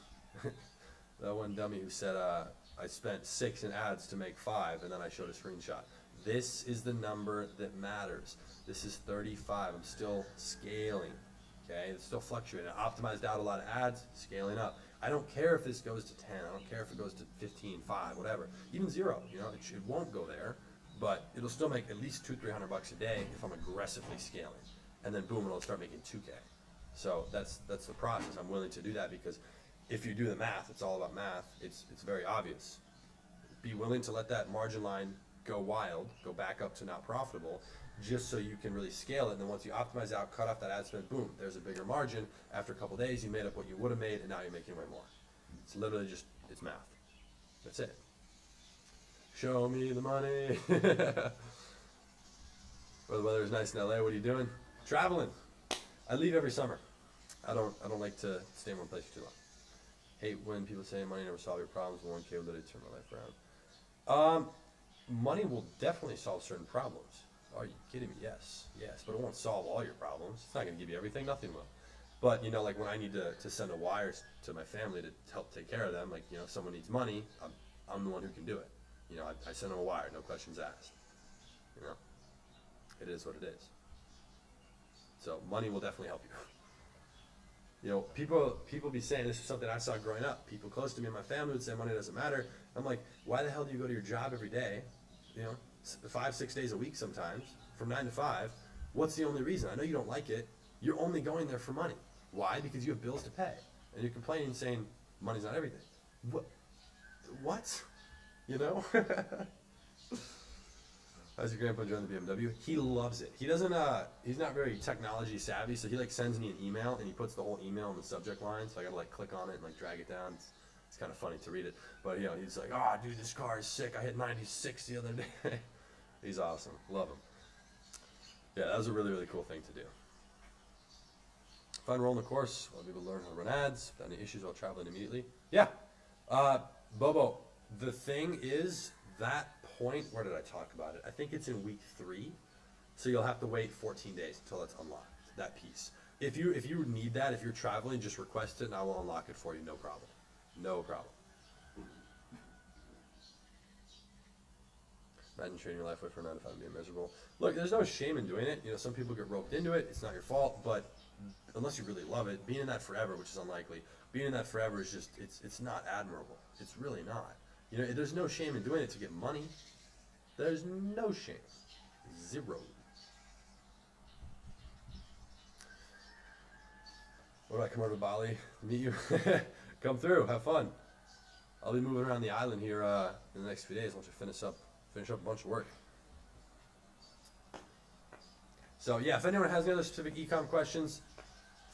that one dummy who said, I spent 6 in ads to make 5, and then I showed a screenshot. This is the number that matters. This is 35. I'm still scaling. Okay, it's still fluctuating. I optimized out a lot of ads, scaling up. I don't care if this goes to 10. I don't care if it goes to 15, 5, whatever. Even 0. You know, it won't go there, but it'll still make at least $200-300 a day if I'm aggressively scaling. And then boom, it'll start making 2K. So that's the process. I'm willing to do that because if you do the math, it's all about math. It's very obvious. Be willing to let that margin line go wild, go back up to not profitable, just so you can really scale it. And then once you optimize out, cut off that ad spend, boom, there's a bigger margin. After a couple days, you made up what you would have made, and now you're making way more. It's literally just, it's math. That's it. Show me the money. Well, the weather is nice in LA. What are you doing? Traveling. I leave every summer. I don't like to stay in one place for too long. Hate when people say money never solve your problems, but 1K will literally turn my life around. Money will definitely solve certain problems. Are you kidding me? Yes, but it won't solve all your problems. It's not going to give you everything. Nothing will. But, you know, like when I need to send a wire to my family to help take care of them, like, you know, if someone needs money, I'm the one who can do it. You know, I send them a wire, no questions asked. You know, it is what it is. So money will definitely help you. You know, people be saying, this is something I saw growing up. People close to me in my family would say money doesn't matter. I'm like, why the hell do you go to your job every day? You know, 5-6 days a week sometimes, from 9 to 5. What's the only reason? I know you don't like it. You're only going there for money. Why? Because you have bills to pay. And you're complaining saying money's not everything. What? You know? How's your grandpa join the BMW? He loves it. He doesn't, he's not very technology savvy, so he like sends me an email and he puts the whole email in the subject line, so I gotta like click on it and like drag it down. It's kind of funny to read it. But you know, he's like, oh dude, this car is sick. I hit 96 the other day. He's awesome. Love him. Yeah, that was a really, really cool thing to do. If I enroll in the course, I'll be able to learn how to run ads. Without any issues while traveling immediately. Yeah. Bobo, the thing is, that point, where did I talk about it? I think it's in week 3. So you'll have to wait 14 days until it's unlocked, that piece. if you need that, if you're traveling, just request it and I will unlock it for you. No problem. No problem. Imagine trading your life away for 9 to 5 and being miserable. Look, there's no shame in doing it. You know, some people get roped into it. It's not your fault, but unless you really love it, being in that forever, which is unlikely, being in that forever is just, it's not admirable. It's really not. You know, there's no shame in doing it to get money. There's no shame. Zero. What do I come over to Bali? Meet you? Come through. Have fun. I'll be moving around the island here in the next few days once I finish up a bunch of work. So yeah, if anyone has any other specific ecom questions,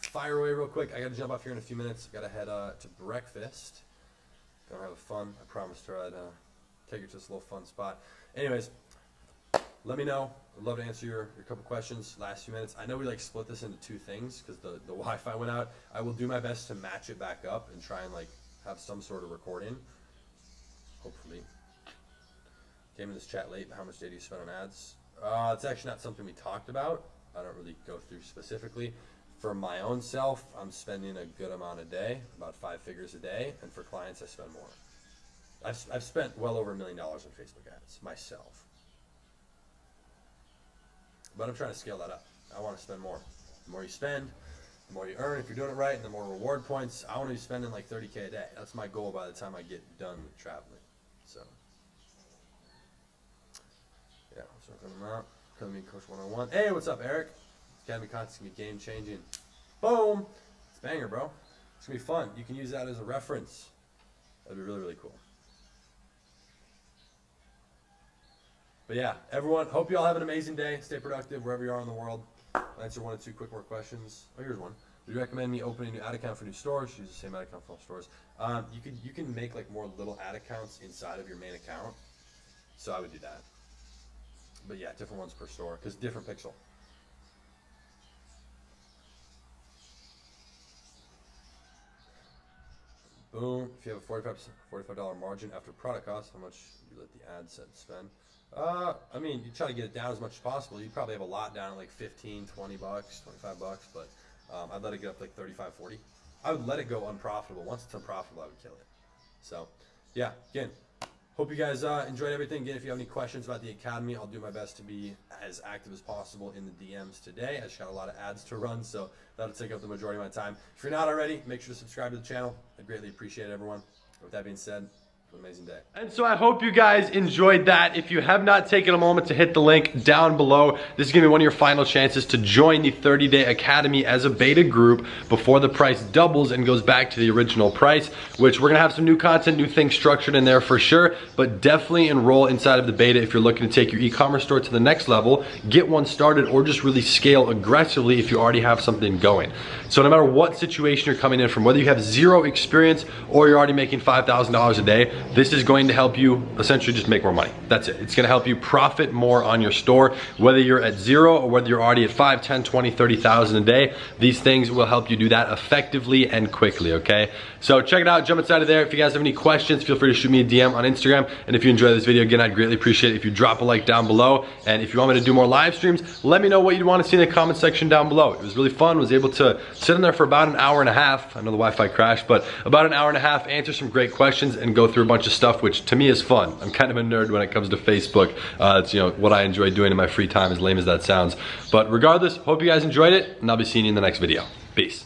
fire away real quick. I got to jump off here in a few minutes. Got to head to breakfast. Gonna have fun. I promised her I'd take her to this little fun spot. Anyways, let me know. I'd love to answer your couple questions last few minutes. I know we like split this into two things because the Wi-Fi went out. I will do my best to match it back up and try and like have some sort of recording. Hopefully. Came in this chat late. How much data do you spend on ads? It's actually not something we talked about. I don't really go through specifically. For my own self, I'm spending a good amount a day, about 5 figures a day, and for clients, I spend more. I've spent well over $1 million on Facebook ads myself, but I'm trying to scale that up. I want to spend more. The more you spend, the more you earn if you're doing it right, and the more reward points. I want to be spending like 30K a day. That's my goal by the time I get done with traveling. So. Yeah, so coming out. Coming Coach 101. Hey, what's up, Eric? Academy content's gonna be game changing. Boom! It's a banger, bro. It's gonna be fun. You can use that as a reference. That'd be really, really cool. But yeah, everyone, hope you all have an amazing day. Stay productive wherever you are in the world. I'll answer 1 or 2 quick more questions. Oh, here's one. Would you recommend me opening a new ad account for new stores? Use the same ad account for all stores. You can make like more little ad accounts inside of your main account. So I would do that. But yeah, different ones per store, because different pixel. Boom. If you have a $45 margin after product cost, how much you let the ad set spend? I mean, you try to get it down as much as possible. You probably have a lot down at like 15, 20 bucks, 25 bucks, but I'd let it get up to like 35, 40. I would let it go unprofitable. Once it's unprofitable, I would kill it. So yeah, again, hope you guys enjoyed everything. Again, if you have any questions about the Academy, I'll do my best to be as active as possible in the DMs today. I just got a lot of ads to run, so that'll take up the majority of my time. If you're not already, make sure to subscribe to the channel. I'd greatly appreciate it, everyone. With that being said, have an amazing day. And so I hope you guys enjoyed that. If you have not taken a moment to hit the link down below, this is gonna be one of your final chances to join the 30-day Academy as a beta group before the price doubles and goes back to the original price, which we're gonna have some new content, new things structured in there for sure, but definitely enroll inside of the beta if you're looking to take your e-commerce store to the next level, get one started, or just really scale aggressively if you already have something going. So no matter what situation you're coming in from, whether you have 0 experience or you're already making $5,000 a day, this is going to help you essentially just make more money. That's it. It's gonna help you profit more on your store, whether you're at 0 or whether you're already at 5, 10, 20, 30,000 a day. These things will help you do that effectively and quickly, okay? So check it out, jump inside of there. If you guys have any questions, feel free to shoot me a DM on Instagram. And if you enjoyed this video, again, I'd greatly appreciate it if you drop a like down below. And if you want me to do more live streams, let me know what you'd want to see in the comment section down below. It was really fun. Was able to sit in there for about an hour and a half. I know the Wi-Fi crashed, but about an hour and a half, answer some great questions and go through a bunch of stuff, which to me is fun. I'm kind of a nerd when it comes to Facebook. It's, you know, what I enjoy doing in my free time, as lame as that sounds. But regardless, hope you guys enjoyed it, and I'll be seeing you in the next video. Peace.